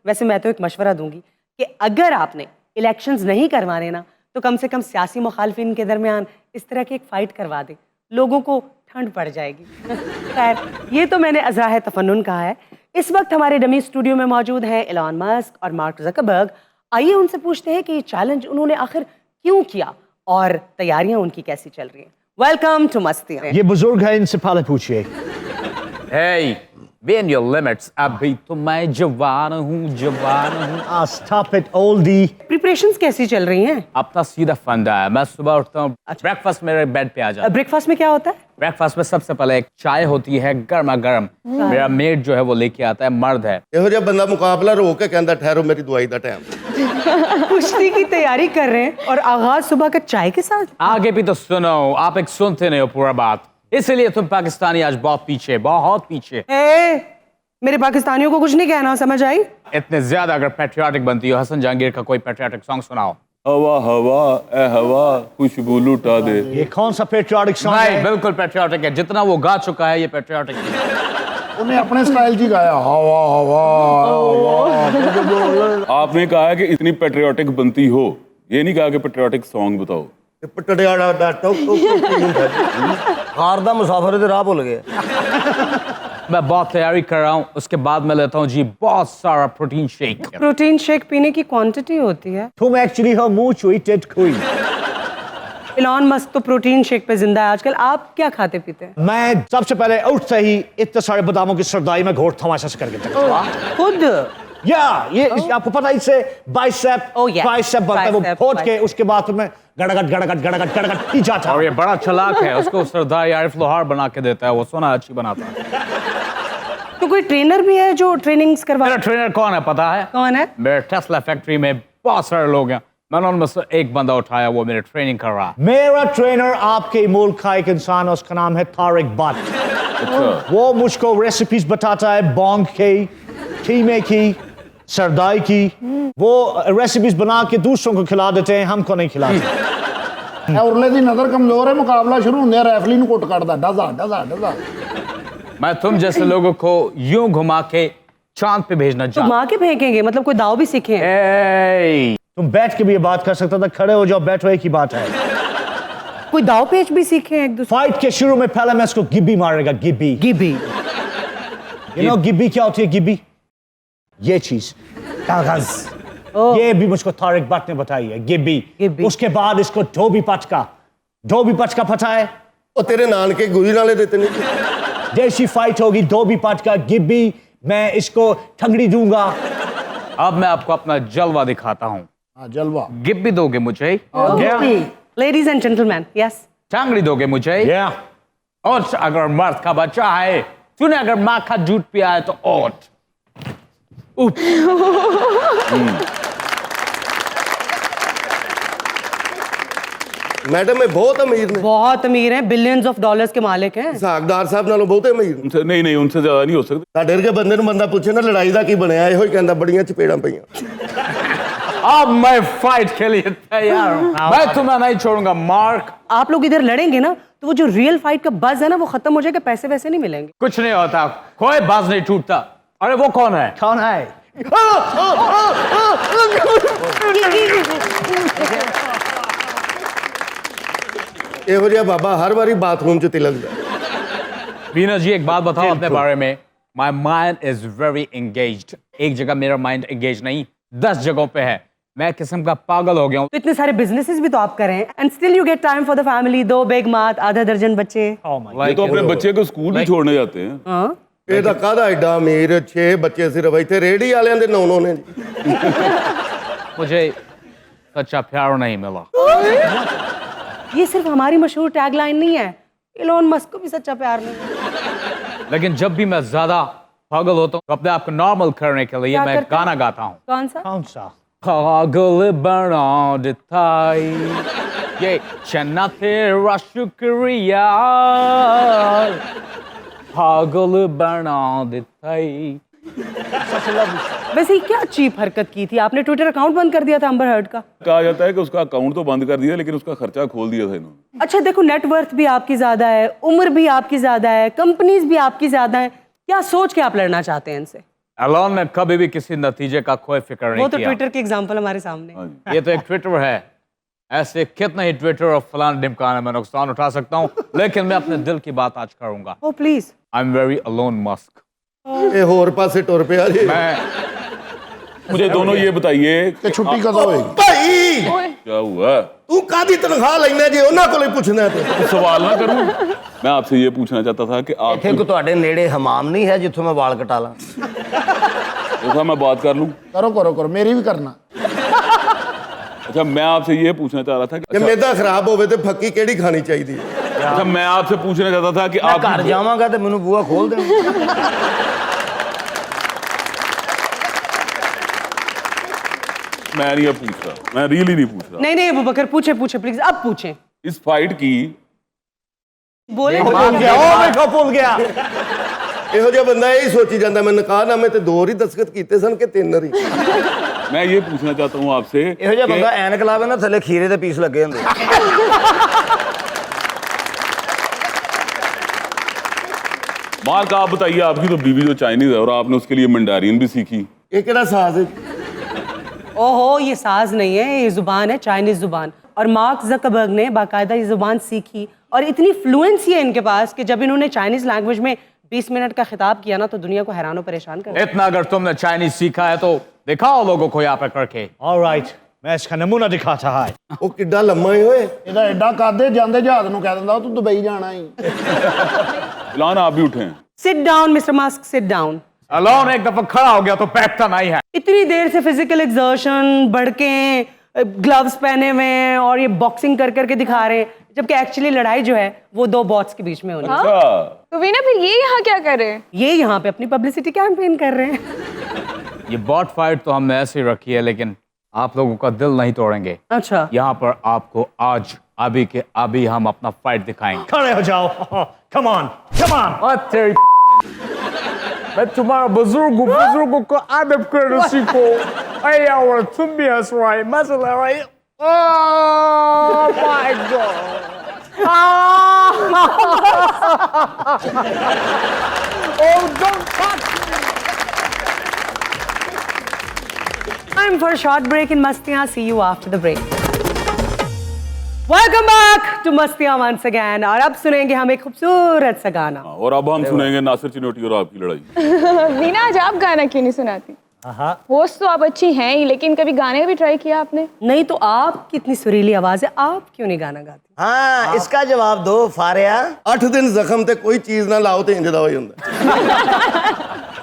वैसे मैं तो एक मशवरा दूंगी कि अगर आपने इलेक्शंस नहीं करवाने ना, तो कम से कम सियासी मुखालफिन के दरमियान इस तरह की एक फ़ाइट करवा दे, लोगों को ठंड पड़ जाएगी। खैर, ये तो मैंने अज़राह तफन्नुन कहा है। इस वक्त हमारे डमी स्टूडियो में मौजूद हैं एलन मस्क और मार्क ज़करबर्ग। आइए उनसे पूछते हैं कि ये चैलेंज उन्होंने आखिर क्यों किया और तैयारियां उनकी कैसी चल रही हैं। Welcome to Mastiyan. ये बुजुर्ग है, इनसे पहले पूछिए। Hey, be in your limits. अभी तो मैं जवान हूँ, जवान हूँ। Stop it, oldie. प्रिपरेशंस कैसी चल रही हैं? अपना सीधा फंडा है। मैं सुबह उठता हूँ, ब्रेकफास्ट मेरे बेड पे आ जाता है। ब्रेकफास्ट में क्या होता है? ब्रेकफास्ट में सबसे पहले एक चाय होती है गर्मा गर्म। मेरा मेड जो है वो लेके आता है, मर्द है। ਇਹੋ ਜਿਹਾ ਬੰਦਾ ਮੁਕਾਬਲਾ ਰੋਕ ਕੇ ਕਹਿੰਦਾ ਠਹਿਰੋ ਮੇਰੀ ਦਵਾਈ ਦਾ ਟਾਈਮ। कुश्ती की तैयारी कर रहे हैं और आगाज सुबह का चाय के साथ। आगे भी तो सुनो, आप एक सुनते नहीं हो पूरा बात, इसलिए तुम पाकिस्तानी आज बहुत पीछे, बहुत पीछे। मेरे पाकिस्तानियों को कुछ नहीं कहना, समझ आई? इतने ज्यादा अगर पैट्रियाटिक बनती हो, हसन जहांगीर का कोई पैट्रियाटिक सॉन्ग सुनाओ। हवा हवा ए हवा खुशबू लुटा दे। ये कौन सा पेट्रियाटिक सॉन्ग नहीं, है? बिल्कुल पैट्रियाटिक है। जितना वो गा चुका है ये पैट्रियाटिक है। उन्हें अपने स्टाइल जी गाया, हवा हवा हवा। आपने कहा है कि इतनी पेट्रियाटिक बनती हो, ये नहीं कहा कि पेट्रियाटिक सॉन्ग बताओ। पटड़ियाड़ा दा टोक टोक टोक ਹੁੰਦਾ ਕਾਰ ਦਾ ਮੁਸਾਫਰ ਦੇ ਰਾਹ ਭੁੱਲ ਗਏ। मैं बहुत तैयारी कर रहा हूँ, उसके बाद मैं लेता हूँ जी बहुत सारा प्रोटीन शेक। प्रोटीन शेक पीने की क्वांटिटी होती है। तुम एक्चुअली हो mucho टेट कोई। एलन मस्क तो प्रोटीन शेक पे जिंदा है आजकल। आप क्या खाते पीते हैं? मैं सबसे पहले उठते ही इतने सारे बादामों की सरदाई में घोट थमाशा से करके खुद या ये आपको पता है इससे बाइसेप Oh, yeah. बाइसेप बनता है, वो Bicep, फोड़ के bicep. उसके बाद फिर मैं गड़गड़ खींचा था। और ये बड़ा चालाक है, उसको सरदार आरिफ लोहार बना के देता है, वो सोना अच्छी बनाता है। तो कोई ट्रेनर भी है जो ट्रेनिंग्स करवा? मेरा ट्रेनर कौन है पता है? कौन है? मेरे टेस्ला फैक्ट्री में बहुत सारे लोग हैं, मैंने उनमें से एक बंदा उठाया, वो मेरे ट्रेनिंग कर रहा है। मेरा ट्रेनर आपके मुल्क का एक इंसान है, उसका नाम है तारिक भट्ट। वो मुझको रेसिपीज बताता है बोंग की, कीमे की, सरदाई की। वो रेसिपीज बना के दूसरों को खिला देते हैं, हमको नहीं खिलाते। उरले दी नजर कमजोर है, मुकाबला शुरू होंगे रेफली नु कुट काटदा डजा डजा डजा। मैं तुम जैसे लोगों को यूं घुमा के चांद पे भेजना तो चाहता माँ के फेंकेंगे, मतलब कोई दाव भी सीखे हैं? तुम बैठ के भी ये बात कर सकता था, खड़े हो जाओ, बैठो, एक ही बात है। कोई दाव पेच भी सीखे हैं एक दूसरे? फाइट के शुरू में पहले मैं इसको गिब्बी मारेगा, गिब्बी। गिबी। यू नो गिब्बी क्या होती है? गिब्बी ये चीज, कागज। ये भी मुझको तारिक भट्ट ने बताई है, गिब्बी। उसके बाद इसको धोबी पटका पता है? ਉਹ ਤੇਰੇ ਨਾਨਕੇ ਗੁਰੀ ਨਾਲੇ ਦਿੱਤੇ ਨਹੀਂ। देसी फाइट होगी, धोबी पटका, गिब्बी, मैं इसको ठंगड़ी दूंगा। अब मैं आपको अपना जलवा दिखाता हूँ। हां जलवा। गिब्बी दोगे मुझे? Ladies and gentleman, yes. Tangri दोगे मुझे? और अगर मर्द का बच्चा है, तूने अगर माँ का दूध पिया है तो ओट। ਮੈਡਮ ਇਹ ਬਹੁਤ ਅਮੀਰ ਨੇ। बहुत अमीर हैं, बिलियंस ऑफ डॉलर्स के मालिक हैं। ਸਾਗਦਾਰ ਸਾਹਿਬ ਨਾਲੋਂ ਬਹੁਤੇ ਅਮੀਰ ਨੇ। उनसे नहीं नहीं उनसे ज्यादा नहीं हो सकते। ਸਾਡੇ ਵਰਗੇ ਬੰਦੇ ਨੂੰ ਬੰਦਾ ਪੁੱਛੇ ਨਾ ਲੜਾਈ ਦਾ ਕੀ ਬਣਿਆ, ਇਹੋ ਹੀ ਕਹਿੰਦਾ ਬੜੀਆਂ ਚਪੇੜਾਂ ਪਈਆਂ। अब मैं फाइट के लिए तैयार हूँ। मैं तुम्हें नहीं छोड़ूंगा मार्क। आप लोग इधर लड़ेंगे ना तो वो जो रियल फाइट का बज़ है ना वो खत्म हो जाएगा, पैसे वैसे नहीं मिलेंगे। कुछ नहीं होता, कोई बाज नहीं टूटता। अरे वो कौन है? कौन है? ਇਹੋ ਜਿਹਾ ਬਾਬਾ ਹਰ ਵਾਰੀ ਬਾਥਰੂਮ 'ਚ ਤਿਲਕਦਾ। बीना जी एक बात बताओ अपने बारे में। My mind is very engaged। एक जगह मेरा माइंड एंगेज नहीं, 10 जगहों पे है। मैं किस्म का पागल हो गया हूँ। तो इतने सारे बिजनेसेस भी तो आप कर रहे हैं, and still you get time for the family. 2 बेग मात, आधा दर्जन बच्चे। ये तो अपने बच्चे को स्कूल भी छोड़ने जाते हैं। हाँ, ਇਹ ਤਾਂ ਕਾਹਦਾ ਐਡਾ ਅਮੀਰ 6 ਬੱਚੇ ਸਿਰਫ ਇੱਥੇ ਰੇੜੀ ਵਾਲਿਆਂ ਦੇ 9 ਨੇ ਜੀ। मुझे सच्चा प्यार नहीं मिला। ये सिर्फ हमारी मशहूर टैगलाइन नहीं है, इलोन मस्क को भी सच्चा प्यार नहीं है। लेकिन जब भी मैं ज्यादा पागल होता हूँ तो अपने आप को नॉर्मल करने के लिए क्या मैं करते गाना गाता हूँ। कौन सा? कौन सा? पागल बना देता ये चन्ना तेरा शुक्रिया, पागल बना देता। वैसे ये क्या चीप हरकत की थी आपने? ट्विटर अकाउंट बंद कर दिया था अम्बर हर्ड का। कहा जाता है कि उसका अकाउंट तो बंद कर दिया लेकिन उसका खर्चा खोल दिया था इन्होंने। अच्छा देखो, नेटवर्थ भी आपकी ज्यादा है, उम्र भी आपकी ज्यादा है, कंपनीज भी आपकी ज्यादा है, क्या सोच के आप लड़ना चाहते हैं इनसे? एलोन ने कभी भी किसी नतीजे का कोई फिक्र नहीं वो तो किया। ट्विटर के एग्जांपल हमारे सामने। ये तो एक ट्विटर है, ऐसे कितने ही ट्विटर और फलान ढिमकाने में नुकसान उठा सकता हूँ, लेकिन मैं अपने दिल की बात आज करूंगा। Oh please. I am very alone musk. ਇਹ ਹੋਰ ਪਾਸੇ ਟੁਰ ਪਿਆ ਜੀ। मुझे दोनों ये बताइए कि छुट्टी कब होएगी? ਭਾਈ क्या हुआ? ਤੂੰ ਕਾਦੀ ਤਨਖਾਹ ਲੈਣਾ ਜੇ ਉਹਨਾਂ ਕੋਲੇ ਪੁੱਛਣਾ ਤੇ। सवाल ना करूं। मैं आपसे ये पूछना चाहता था कि आप ਇੱਥੇ ਕੋ ਤੁਹਾਡੇ ਨੇੜੇ ਹਮਾਮ ਨਹੀਂ ਹੈ ਜਿੱਥੋਂ ਮੈਂ ਵਾਲ ਕਟਾ ਲਾਂ? देखो मैं बात कर लूं। करो करो करो, मेरी भी करना। अच्छा मैं आपसे ये पूछना चाह रहा था ਜੇ ਮੇਦਾ ਖਰਾਬ ਹੋਵੇ ਤੇ ਫੱਕੀ ਕਿਹੜੀ ਖਾਣੀ ਚਾਹੀਦੀ ਹੈ? अच्छा मैं आपसे पूछना चाहता था कि ਮੈਂ आप ਘਰ ਜਾਵਾਂਗਾ ਤੇ ਮੈਨੂੰ ਬੂਹਾ ਖੋਲ ਦੇਣਾ। मैं नहीं अब पूछ रहा, मैं रियली नहीं पूछ रहा। नहीं नहीं अबू बकर, पूछे पूछे प्लीज, अब पूछें। इस फाइट की बोले। भूल गया। ਇਹੋ ਜਿਹਾ ਬੰਦਾ ਇਹ ਹੀ ਸੋਚੀ ਜਾਂਦਾ ਮੈਂ ਨਿਕਾਹਨਾਮੇ ਤੇ 2 ਹੀ ਦਸਖਤ ਕੀਤੇ ਸਨ ਕਿ 3 ਹੀ। मैं ये पूछना चाहता हूँ आपसे ਇਹੋ ਜਿਹਾ ਬੰਦਾ ਐਨਕ ਲਾਵੇ ਨਾ, ਥੱਲੇ ਖੀਰੇ ਦੇ ਪੀਸ ਲੱਗੇ ਹੁੰਦੇ। मार्क आप बताइए, आपकी तो बीवी जो चाइनीज है और आपने उसके लिए मंडारियन भी सीखी। ਇਹ ਕਿਹੜਾ ਸਾਜ਼ ਹੈ? ओहो, ये साज नहीं है, ये जुबान है, चाइनीज जुबान। और मार्क ज़करबर्ग ने बाकायदा ये जुबान सीखी और इतनी फ्लुएंसी है इनके पास कि जब इन्होंने चाइनीज लैंग्वेज में 20 मिनट का खिताब किया ना तो दुनिया को हैरान परेशान कर दिया। इतना अगर तुमने चाइनीज सीखा है तो दिखाओ लोगों को यहाँ पे करके। ऑलराइट, मैं इसका नमूना दिखाता है। ਉਹ ਕਿੱਡਾ ਲੰਮਾ ਹੈ ਓਏ। ਇਹਦਾ ਐਡਾ ਕਾਦੇ ਜਾਂਦੇ ਜਹਾਜ਼ ਨੂੰ ਕਹਿ ਦਿੰਦਾ ਤੂੰ ਦੁਬਈ ਜਾਣਾ ਹੀ। इलान आप भी उठे हैं। Sit down mister Musk, sit down. Alone एक दफा खड़ा हो गया तो पैकता नहीं है। इतनी देर से फिजिकल एक्सर्शन, बढ़के ग्लव्स पहने हुए हैं और ये बॉक्सिंग कर करके दिखा रहे हैं, जबकि एक्चुअली लड़ाई जो है वो दो बॉट्स के बीच में होनी है। अच्छा तो वीना फिर ये यहाँ क्या कर रहे हैं? ये यहाँ पे अपनी पब्लिसिटी कैंपेन कर रहे हैं। ये बॉट फाइट तो हमने ऐसे ही रखी है, लेकिन आप लोगों का दिल नहीं तोड़ेंगे। अच्छा, यहाँ पर आपको आज अभी के अभी हम अपना फाइट दिखाएंगे। खड़े हो जाओ, कम ऑन कम ऑन। और तेरी मैं तुम्हारा बुजुर्गों को अदब करना सीखो। अरे यार तुम भी हंस रहे, मजा ले रहे। Oh my God. Oh, don't touch me. Time for a short break in Mastiyan. See you after the break. Welcome back to Mastiyan once again. और अब सुनेंगे हम एक खूबसूरत सा गाना। और अब हम सुनेंगे नासिर चिनोटी और आपकी लड़ाई। वीना आज आप गाना क्यों नहीं सुनाती? होस्ट तो आप अच्छी हैं ही, लेकिन कभी गाने का भी ट्राई किया आपने? नहीं तो आपकी इतनी सुरीली आवाज है, आप क्यों नहीं गाना गाती? हाँ इसका जवाब दो फारिया। 8 दिन जख्म ते कोई चीज ना लाओ तो इंज दा हो जांदा।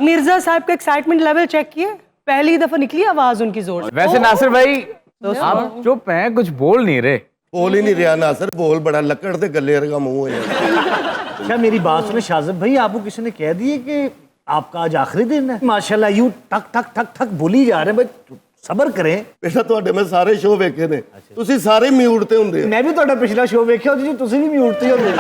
मिर्जा साहब का एक्साइटमेंट लेवल चेक किए, पहली दफा निकली आवाज उनकी जोर से। वैसे नासिर भाई आप चुप हैं, कुछ बोल नहीं रहे। बोल ही नहीं रहा नासिर, बोल बड़ा लकड़ ते गले वर्गा मुंह है। अच्छा मेरी बात सुने शाजिब भाई, आपको किसी ने कह दिए कि आपका आज आखिरी दिन है? माशाल्लाह यूं ठक ठक ठक ठक बोली जा रहे हैं, भाई सबर करें। बेटा ਤੁਹਾਡੇ मैं सारे शो वेखे ने, ਤੁਸੀਂ ਸਾਰੇ म्यूट ਤੇ ਹੁੰਦੇ। मैं भी ਤੁਹਾਡਾ ਪਿਛਲਾ ਸ਼ੋਅ ਵੇਖਿਆ ਜੀ, ਤੁਸੀਂ ਵੀ म्यूट ਤੇ ਹੁੰਦੇ।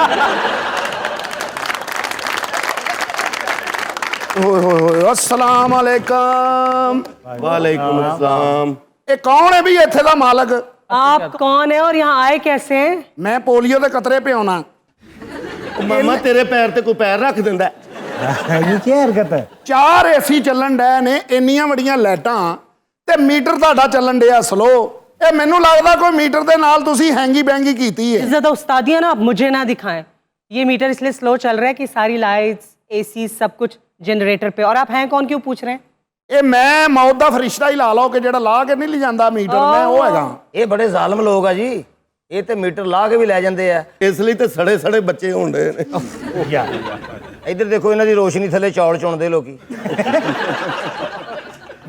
अस्सलाम वालेकुम। वालेकुम अस्सलाम। ये कौन है भी इत्थे दा मालक? आप कौन है और यहाँ आए कैसे हैं? मैं पोलियो के कतरे पे आना। मामा तेरे पैर ते कोई पैर रख दिंदा है? ये क्या हरकत है? 4 एसी ਚੱਲਣ ਡੈ ਨੇ, ਇੰਨੀਆਂ ਵੱਡੀਆਂ ਲਾਈਟਾਂ ਤੇ ਮੀਟਰ ਤੁਹਾਡਾ ਚੱਲਣ ਡਿਆ स्लो। ਇਹ ਮੈਨੂੰ ਲੱਗਦਾ ਕੋਈ ਮੀਟਰ ਦੇ ਨਾਲ ਤੁਸੀਂ ਹੈਂਗੀ ਬੈਂਗੀ ਕੀਤੀ ਹੈ। ज्यादा उस्तादियां ना आप मुझे ना दिखाएं। ये मीटर इसलिए स्लो चल रहा है कि सारी लाइट्स, एसी सब कुछ जनरेटर पे। और आप हैं कौन, क्यों पूछ रहे हैं? ਇਹ ਮੈਂ ਮੌਤ ਦਾ ਫਰਿਸ਼ਤਾ ਹੀ ਲਾ ਲਓ ਕਿ ਜਿਹੜਾ ਲਾ ਕੇ ਨਹੀਂ ਲੈ ਜਾਂਦਾ ਮੀਟਰ, ਮੈਂ ਉਹ ਹੈਗਾ। ਇਹ ਬੜੇ ਜ਼ਾਲਮ ਲੋਕ ਆ ਜੀ, ਇਹ ਤੇ ਮੀਟਰ ਲਾ ਕੇ ਵੀ ਲੈ ਜਾਂਦੇ ਆ। ਇਸ ਲਈ ਤੇ ਸੜੇ ਸੜੇ ਬੱਚੇ ਹੁੰਦੇ ਨੇ। ਇੱਧਰ ਦੇਖੋ ਇਹਨਾਂ ਦੀ ਰੋਸ਼ਨੀ ਥੱਲੇ ਚੌਲ ਚੁਣਦੇ ਲੋਕੀ।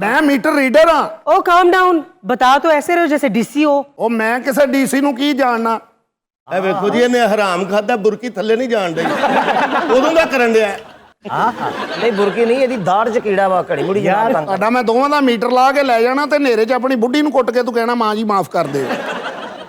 ਮੈਂ ਮੀਟਰ ਰੀਡਰ ਹਾਂ। ओ काम डाउन, बता तो ऐसे रहे हो जैसे डीसी हो। ਉਹ ਮੈਂ ਕਿਸੇ ਡੀਸੀ ਨੂੰ ਕੀ ਜਾਣਨਾ। ਇਹ ਵੇਖੋ ਜੀ, ਇਹਨੇ ਹਰਾਮ ਖਾਦਾ, ਬੁਰਕੀ ਥੱਲੇ ਨਹੀਂ ਜਾਣ ਡਈ, ਉਦੋਂ ਦਾ ਕਰਨ ਡਿਆ। ਨਹੀਂ ਬੁਰਕੀ ਨਹੀਂ, ਇਹਦੀ ਦਾੜ 'ਚ ਕੀੜਾ ਵਾ, ਘੜੀ ਮੁੜੀ ਯਾਰ। ਤੁਹਾਡਾ ਮੈਂ ਦੋਵਾਂ ਦਾ ਮੀਟਰ ਲਾ ਕੇ ਲੈ ਜਾਣਾ ਤੇ ਹਨੇਰੇ 'ਚ ਆਪਣੀ ਬੁੱਢੀ ਨੂੰ ਕੁੱਟ ਕੇ ਤੂੰ ਕਹਿਣਾ ਮਾਂ ਜੀ ਮਾਫ कर दे।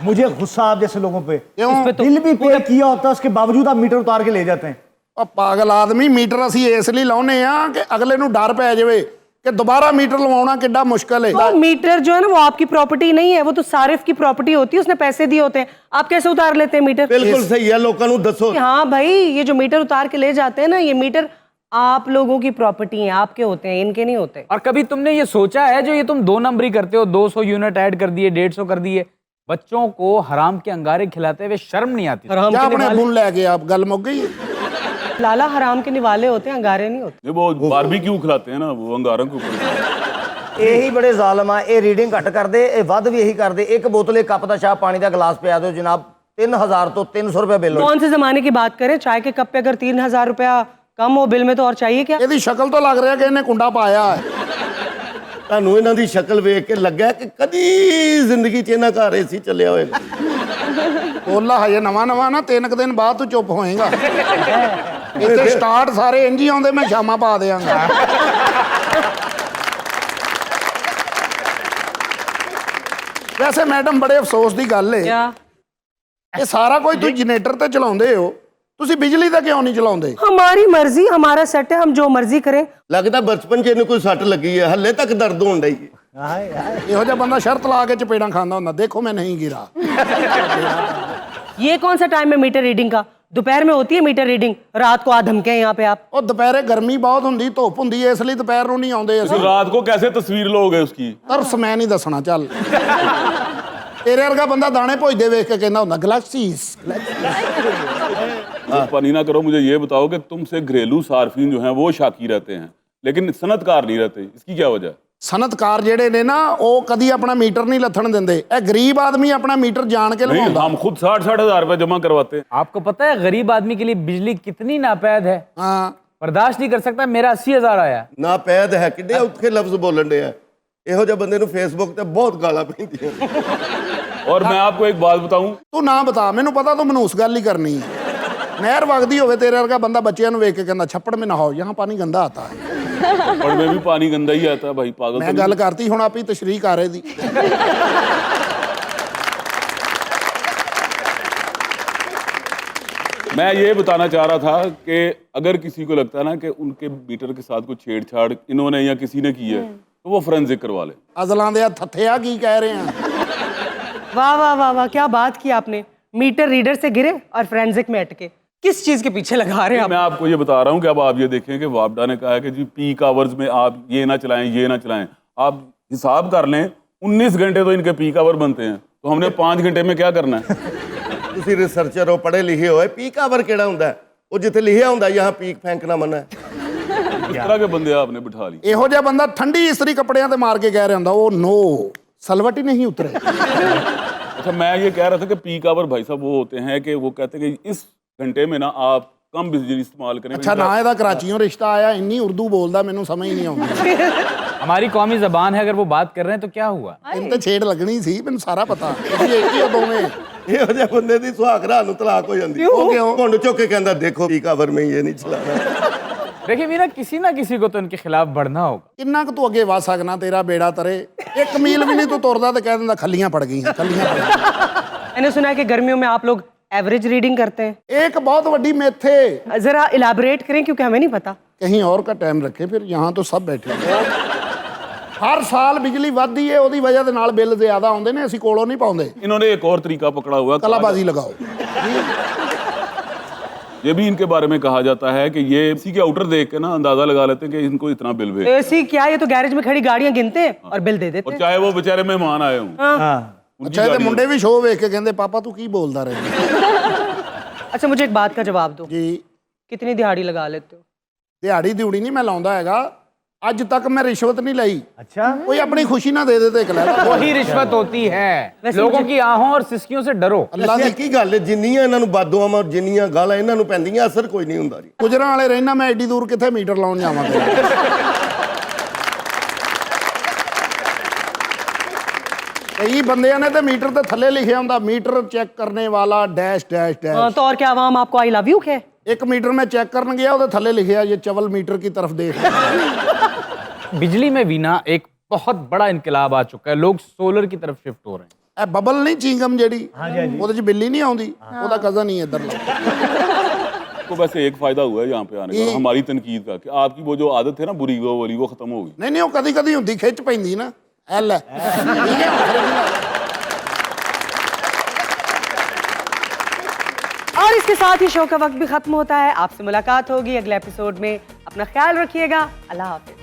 मुझे गुस्सा आप जैसे लोगों पे। क्यों? बिल भी पे किया होता है, उसके बावजूद आप मीटर उतार के ले जाते हैं। ਉਹ ਪਾਗਲ ਆਦਮੀ, ਮੀਟਰ ਅਸੀਂ ਇਸ ਲਈ ਲਾਉਨੇ ਆ ਕਿ ਅਗਲੇ ਨੂੰ ਡਰ ਪੈ ਜਾਵੇ ਕਿ ਦੁਬਾਰਾ ਮੀਟਰ ਲਵਾਉਣਾ ਕਿੱਡਾ ਮੁਸ਼ਕਲ ਹੈ। तो मीटर जो है ना वो आपकी प्रॉपर्टी नहीं है, वो तो सारिफ की प्रॉपर्टी होती है, उसने पैसे दिए होते हैं। आप कैसे उतार लेते हैं मीटर? ਬਿਲਕੁਲ ਸਹੀ ਹੈ, ਲੋਕਾਂ ਨੂੰ ਦੱਸੋ। हाँ भाई, ये जो मीटर उतार के ले जाते हैं ना, ये मीटर आप लोगों की प्रॉपर्टी है, आपके होते हैं, इनके नहीं होते। और कभी तुमने ये सोचा है जो ये तुम 2 नंबरी करते हो, 200 यूनिट ऐड कर दिए, 150 कर दिए, बच्चों को हराम के अंगारे खिलाते हुए शर्म नहीं आती? हराम क्या के अपने निवाले, बुन ले गए आप, गल मुक गई। लाला हराम के निवाले होते हैं, अंगारे नहीं होते। ये वो बारबेक्यू खिलाते हैं ना, वो अंगारों के ऊपर। ਇਹੀ ਬੜੇ ਜ਼ਾਲਮ ਆ, ਇਹ ਰੀਡਿੰਗ ਘੱਟ ਕਰਦੇ, ਇਹ ਵੱਧ ਵੀ ਇਹੀ ਕਰਦੇ। ਇੱਕ ਬੋਤਲ, ਇੱਕ ਕੱਪ ਦਾ ਚਾਹ ਪਾਣੀ ਦਾ ਗਲਾਸ ਪਿਆ ਦਿਓ ਜਨਾਬ, 3000 ਤੋਂ 300 रुपये बिल। कौन से जमाने की बात करें? चाय के कप पे अगर 3000 रुपया कम हो बिल में, तो और चाहिए क्या? ਇਹਦੀ ਸ਼ਕਲ ਤੋਂ ਲੱਗ ਰਿਹਾ ਕਿ ਇਹਨੇ ਕੁੰਡਾ ਪਾਇਆ ਹੈ। ਤੁਹਾਨੂੰ ਇਹਨਾਂ ਦੀ ਸ਼ਕਲ ਵੇਖ ਕੇ ਲੱਗਾ ਕਿ ਕਦੀ ਜ਼ਿੰਦਗੀ 'ਚ ਇਹਨਾਂ ਘਰ ਏਸੀ ਚੱਲਿਆ ਹੋਏਗਾ। ਬੋਲਾ ਹਜੇ ਨਵਾਂ ਨਵਾਂ ਨਾ, 3 ਦਿਨ ਬਾਅਦ ਤੂੰ ਚੁੱਪ ਹੋਏਗਾ। ਇੱਥੇ ਸਟਾਰਟ ਸਾਰੇ ਇੰਜ ਹੀ ਆਉਂਦੇ, ਮੈਂ ਸ਼ਾਮਾਂ ਪਾ ਦਿਆਂਗਾ। ਵੈਸੇ ਮੈਡਮ ਬੜੇ ਅਫਸੋਸ ਦੀ ਗੱਲ ਏ, क्या? ਇਹ ਸਾਰਾ ਕੁਝ ਤੁਸੀਂ ਜਨਰੇਟਰ ਤੇ ਚਲਾਉਂਦੇ ਹੋ, ਤੁਸੀਂ ਬਿਜਲੀ ਦਾ ਕਿਉਂ ਨਹੀਂ ਚਲਾਉਂਦੇ? हमारी मर्जी, हमारा सेट है, हम जो मर्जी करें। ਲੱਗਦਾ ਬਚਪਨ 'ਚ ਇਹਨੂੰ ਕੋਈ ਸੱਟ ਲੱਗੀ ਹੈ, ਹੱਲੇ ਤੱਕ ਦਰਦ ਹੋਣ ਡਈ ਹੈ। ਇਹੋ ਜਿਹਾ ਬੰਦਾ ਸ਼ਰਤ ਲਾ ਕੇ ਚਪੇੜਾਂ ਖਾਂਦਾ ਹੁੰਦਾ, ਦੇਖੋ ਮੈਂ ਨਹੀਂ ਗਿਰਾ। ये कौन सा टाइम है मीटर रीडिंग का? दोपहर में होती है मीटर रीडिंग, रात को आ धमके हैं यहाँ पे आप। ਉਹ ਦੁਪਹਿਰੇ ਗਰਮੀ ਬਹੁਤ ਹੁੰਦੀ, ਧੁੱਪ ਹੁੰਦੀ, ਇਸ ਲਈ ਦੁਪਹਿਰ ਨੂੰ ਨਹੀਂ ਆਉਂਦੇ ਅਸੀਂ। रात को कैसे तस्वीर लोगे उसकी? ਤਰਸ ਮੈਂ ਨਹੀਂ ਦੱਸਣਾ, ਚੱਲ। ਤੇਰੇ ਵਰਗਾ ਬੰਦਾ ਦਾਣੇ ਭੁੱਜਦੇ ਵੇਖ ਕੇ ਕਹਿੰਦਾ ਹੁੰਦਾ ਗਲੈਕਸੀਜ਼। पानी ना करो, मुझे ये बताओ कि तुमसे घरेलू सार्फिन जो हैं वो शाकी रहते हैं, लेकिन सनतकार नहीं रहते, इसकी क्या वजह है? ਸਨਅਤਕਾਰ ਜਿਹੜੇ ਨੇ ਨਾ, ਉਹ ਕਦੀ ਆਪਣਾ ਮੀਟਰ ਨਹੀਂ ਲੱਥਣ ਦਿੰਦੇ। ਇਹ ਗਰੀਬ ਆਦਮੀ ਆਪਣਾ ਮੀਟਰ ਜਾਣ ਕੇ नहीं, ਲਵਾਉਂਦਾ। हम खुद 60-60 हज़ार रुपये जमा करवाते हैं। आपको पता है गरीब आदमी के लिए बिजली कितनी नापैद है? ਹਾਂ, ਬਰਦਾਸ਼ਤ ਨਹੀਂ ਕਰ ਸਕਦਾ ਮੇਰਾ 80000 ਆਇਆ ਨਾ ਪੈਦ ਹੈ ਕਿੱਡੇ ਔਖੇ ਲਫ਼ਜ਼ ਬੋਲਣ ਦੇ ਆ ਇਹੋ ਜਿਹੇ ਬੰਦੇ ਨੂੰ ਫੇਸਬੁੱਕ ਤੇ ਬਹੁਤ ਗਾਲਾਂ ਪੈਂਦੀਆਂ और मैं आपको एक बात बताऊं, ਤੂੰ ਨਾ ਬਤਾ ਮੈਨੂੰ ਪਤਾ ਤੂੰ ਮਨੂਸ ਗੱਲ ਹੀ ਕਰਨੀ ਹੈ ਨਹਿਰ ਵਗਦੀ ਹੋਵੇ ਤੇਰੇ ਵਰਗਾ ਬੰਦਾ ਬੱਚਿਆਂ ਨੂੰ ਵੇਖ ਕੇ ਕਹਿੰਦਾ ਛੱਪੜ ਮੇ ਨਹਾਓ यहाँ ਪਾਣੀ ਗੰਦਾ आता है छप्पड़ में भी पानी गंदा ही आता है भाई, पागल ਮੈਂ तो ਗੱਲ ਕਰਤੀ ਹੁਣ ਆਪੀ ਤਸ਼ਰੀਹ ਕਰ ਰਹੀ ਦੀ नहीं। मैं ये बताना चाह रहा था कि अगर किसी को लगता है ना कि उनके मीटर के साथ कोई छेड़छाड़ इन्होंने या किसी ने की है तो वो फोरेंसिक करवा ले। ਅਜ਼ਲਾਂ ਦੇ ਥੱਥਿਆ ਕੀ ਕਹਿ ਰਹੇ ਆ वाह वाह वाह वाह, क्या बात की आपने। मीटर रीडर से गिरे और फोरेंसिक में अटके। किस चीज के पीछे लगा रहे हैं मैं आप? आपको ये बता रहा हूँ कि अब आप ये देखें कि वापडा ने कहा है कि जी पीक आवर्स में आप ये ना चलाएं ये ना चलाएं। आप हिसाब कर लें 19 घंटे तो इनके पीक आवर बनते हैं, तो हमने 5 घंटे में क्या करना है? ਤੁਸੀਂ ਰਿਸਰਚਰ ਹੋ ਪੜ੍ਹੇ ਲਿਖੇ ਹੋਏ ਪੀਕ ਆਵਰ ਕਿਹੜਾ ਹੁੰਦਾ ਹੈ? ਉਹ ਜਿੱਥੇ ਲਿਖਿਆ ਹੁੰਦਾ यहाँ पीक फेंकना मना है। इस तरह के बंदे आपने बिठा लिए। ਇਹੋ ਜਿਹਾ ਬੰਦਾ ਠੰਡੀ ਇਸਤਰੀ ਕੱਪੜਿਆਂ ਤੇ ਮਾਰ ਕੇ ਕਹਿ ਰਿਹਾ ਹੁੰਦਾ ਉਹ ਨੋ ਸਲਵਟ ਹੀ ਨਹੀਂ ਉਤਰੇ अच्छा, मैं ये कह रहा था कि पीक आवर भाई साहब वो होते हैं कि वो कहते हैं कि इस घंटे में ना आप कम बिजली इस्तेमाल करें। ਅੱਛਾ ਨਾ ਇਹਦਾ ਕਰਾਚੀੋਂ ਰਿਸ਼ਤਾ ਆਇਆ ਇੰਨੀ ਉਰਦੂ ਬੋਲਦਾ ਮੈਨੂੰ ਸਮਝ ਨਹੀਂ ਆਉਂਦੀ हमारी कौमी जबान है, अगर वो बात कर रहे हैं तो क्या हुआ? ਇਹਨੂੰ ਤੇ ਛੇੜ ਲੱਗਣੀ ਸੀ ਮੈਨੂੰ ਸਾਰਾ ਪਤਾ ਤੁਸੀਂ ਇੱਕ ਹੀ ਹੋ ਦੋਵੇਂ ਇਹੋ ਜਿਹੇ ਬੰਦੇ ਦੀ ਸੁਹਾਗਰਾ ਨੂੰ ਤਲਾਕ ਹੋ ਜਾਂਦੀ। ਉਹ ਕਿਉਂ? ਘੁੰਡ ਚੁੱਕ ਕੇ ਕਹਿੰਦਾ ਦੇਖੋ ਪੀਕ ਆਵਰ में ये नहीं चलाना। देखिए मीना, किसी ना किसी को तो इनके खिलाफ बढ़ना होगा। ਕਿੰਨਾ ਕੁ ਤੂੰ ਅੱਗੇ ਵਧ ਸਕਣਾ ਤੇਰਾ ਬੇੜਾ ਤਰੇ 1 ਮੀਲ ਵੀ ਨਹੀਂ ਤੂੰ ਤੁਰਦਾ ਤੇ ਕਹਿ ਦਿੰਦਾ ਖੱਲੀਆਂ ਪੜ ਗਈਆਂ ਖੱਲੀਆਂ ਪੜ ਗਈਆਂ मैंने सुना है कि गर्मियों में आप लोग एवरेज रीडिंग करते हैं। ਇਹ ਇੱਕ ਬਹੁਤ ਵੱਡੀ ਮਿੱਥ ਹੈ जरा इलाबोरेट करें क्योंकि हमें नहीं पता। कहीं और का टाइम रखें फिर यहाँ तो सब बैठे हर साल बिजली ਵੱਧਦੀ ਹੈ ਉਹਦੀ ਵਜ੍ਹਾ ਦੇ ਨਾਲ ਬਿੱਲ ਜ਼ਿਆਦਾ ਆਉਂਦੇ ਨੇ ਅਸੀਂ ਕੋਲੋਂ ਨਹੀਂ ਪਾਉਂਦੇ इन्होंने एक और तरीका पकड़ा हुआ है। कलाबाजी लगाओ ये भी इनके बारे में कहा जाता है कि ये इसी के आउटर देख के ना अंदाजा लगा लेते हैं कि इनको इतना बिल भेज। एसी क्या, ये तो गैरेज में खड़ी गाड़ियां गिनते हैं और बिल दे देते और हैं। चाहे वो बेचारे मेहमान आए हों। उनकी ਅੱਛਾ ਤੇ गाड़ी ਮੁੰਡੇ ਵੀ ਸ਼ੋਅ ਵੇਖ ਕੇ ਕਹਿੰਦੇ ਪਾਪਾ ਤੂੰ ਕੀ ਬੋਲਦਾ ਰਹਿੰਦਾ अच्छा मुझे एक बात का जवाब दो, ਜੀ कितनी दिहाड़ी लगा लेते हो? ਦਿਹਾੜੀ ਦਿਉੜੀ ਨਹੀਂ ਮੈਂ ਲਾਉਂਦਾ ਹੈਗਾ ਅੱਜ ਤੱਕ ਮੈਂ ਰਿਸ਼ਵਤ ਨਹੀਂ ਲਈ अच्छा, ਕੋਈ ਆਪਣੀ ਖੁਸ਼ੀ ਨਾ ਦੇ ਦੇ ਤੇ ਇੱਕ ਲੈ ਲਾ वही रिश्वत होती है। वैसे लोगों मुझे- की आहों और सिसकियों से डरो। ਅੱਲਾ ਦੀ ਕੀ ਗੱਲ ਹੈ ਜਿੰਨੀਆਂ ਇਹਨਾਂ ਨੂੰ ਬਾਦੋਆਵਾਂ ਜਿੰਨੀਆਂ ਗਾਲਾਂ ਇਹਨਾਂ ਨੂੰ ਪੈਂਦੀਆਂ ਅਸਰ ਕੋਈ ਨਹੀਂ ਹੁੰਦਾ ਜੀ। ਗੁਜਰਾਂ ਵਾਲੇ ਰਹਿਣਾ ਮੈਂ ਐਡੀ ਦੂਰ ਕਿੱਥੇ ਮੀਟਰ ਲਾਉਣ ਜਾਵਾਂ ਤੇ ਕਈ ਬੰਦਿਆਂ ਨੇ ਤੇ ਮੀਟਰ ਤੇ ਥੱਲੇ ਲਿਖਿਆ ਹੁੰਦਾ ਮੀਟਰ ਚੈੱਕ ਕਰਨੇ ਵਾਲਾ ਡੈਸ਼ ਡੈਸ਼ हाँ, डैश तो और क्या आवाम आपको आई लव यू कहे? ਇੱਕ ਮੀਟਰ ਮੈਂ ਚੈੱਕ ਕਰਨ ਗਿਆ ਉਹਦੇ ਥੱਲੇ ਲਿਖਿਆ ये चवल मीटर की तरफ देख बिजली में भी ना एक बहुत बड़ा इनकलाब आ चुका है, लोग सोलर की तरफ शिफ्ट हो रहे हैं। ਇਹ ਬਬਲ ਨਹੀਂ ਚਿੰਗਮ ਜਿਹੜੀ ਉਹਦੇ ਚ ਬਿੱਲੀ ਨਹੀਂ ਆਉਂਦੀ ਉਹਦਾ ਕਜ਼ਨ ਹੀ ਇੱਧਰ ਲਾ को वैसे एक फायदा हुआ है यहाँ पे आने का, हमारी तनकीद का, कि आपकी वो जो आदत है ना बुरी वो वाली वो खत्म हो गई। ਨਹੀਂ ਨਹੀਂ ਉਹ ਕਦੀ ਕਦੀ ਹੁੰਦੀ ਖਿੱਚ ਪੈਂਦੀ ਨਾ ਐ ਲੈ ਠੀਕ ਹੈ और इसके साथ ही शो का वक्त भी खत्म होता है। आपसे मुलाकात होगी अगले एपिसोड में। अपना ख्याल रखिएगा। अल्लाह हाफिज।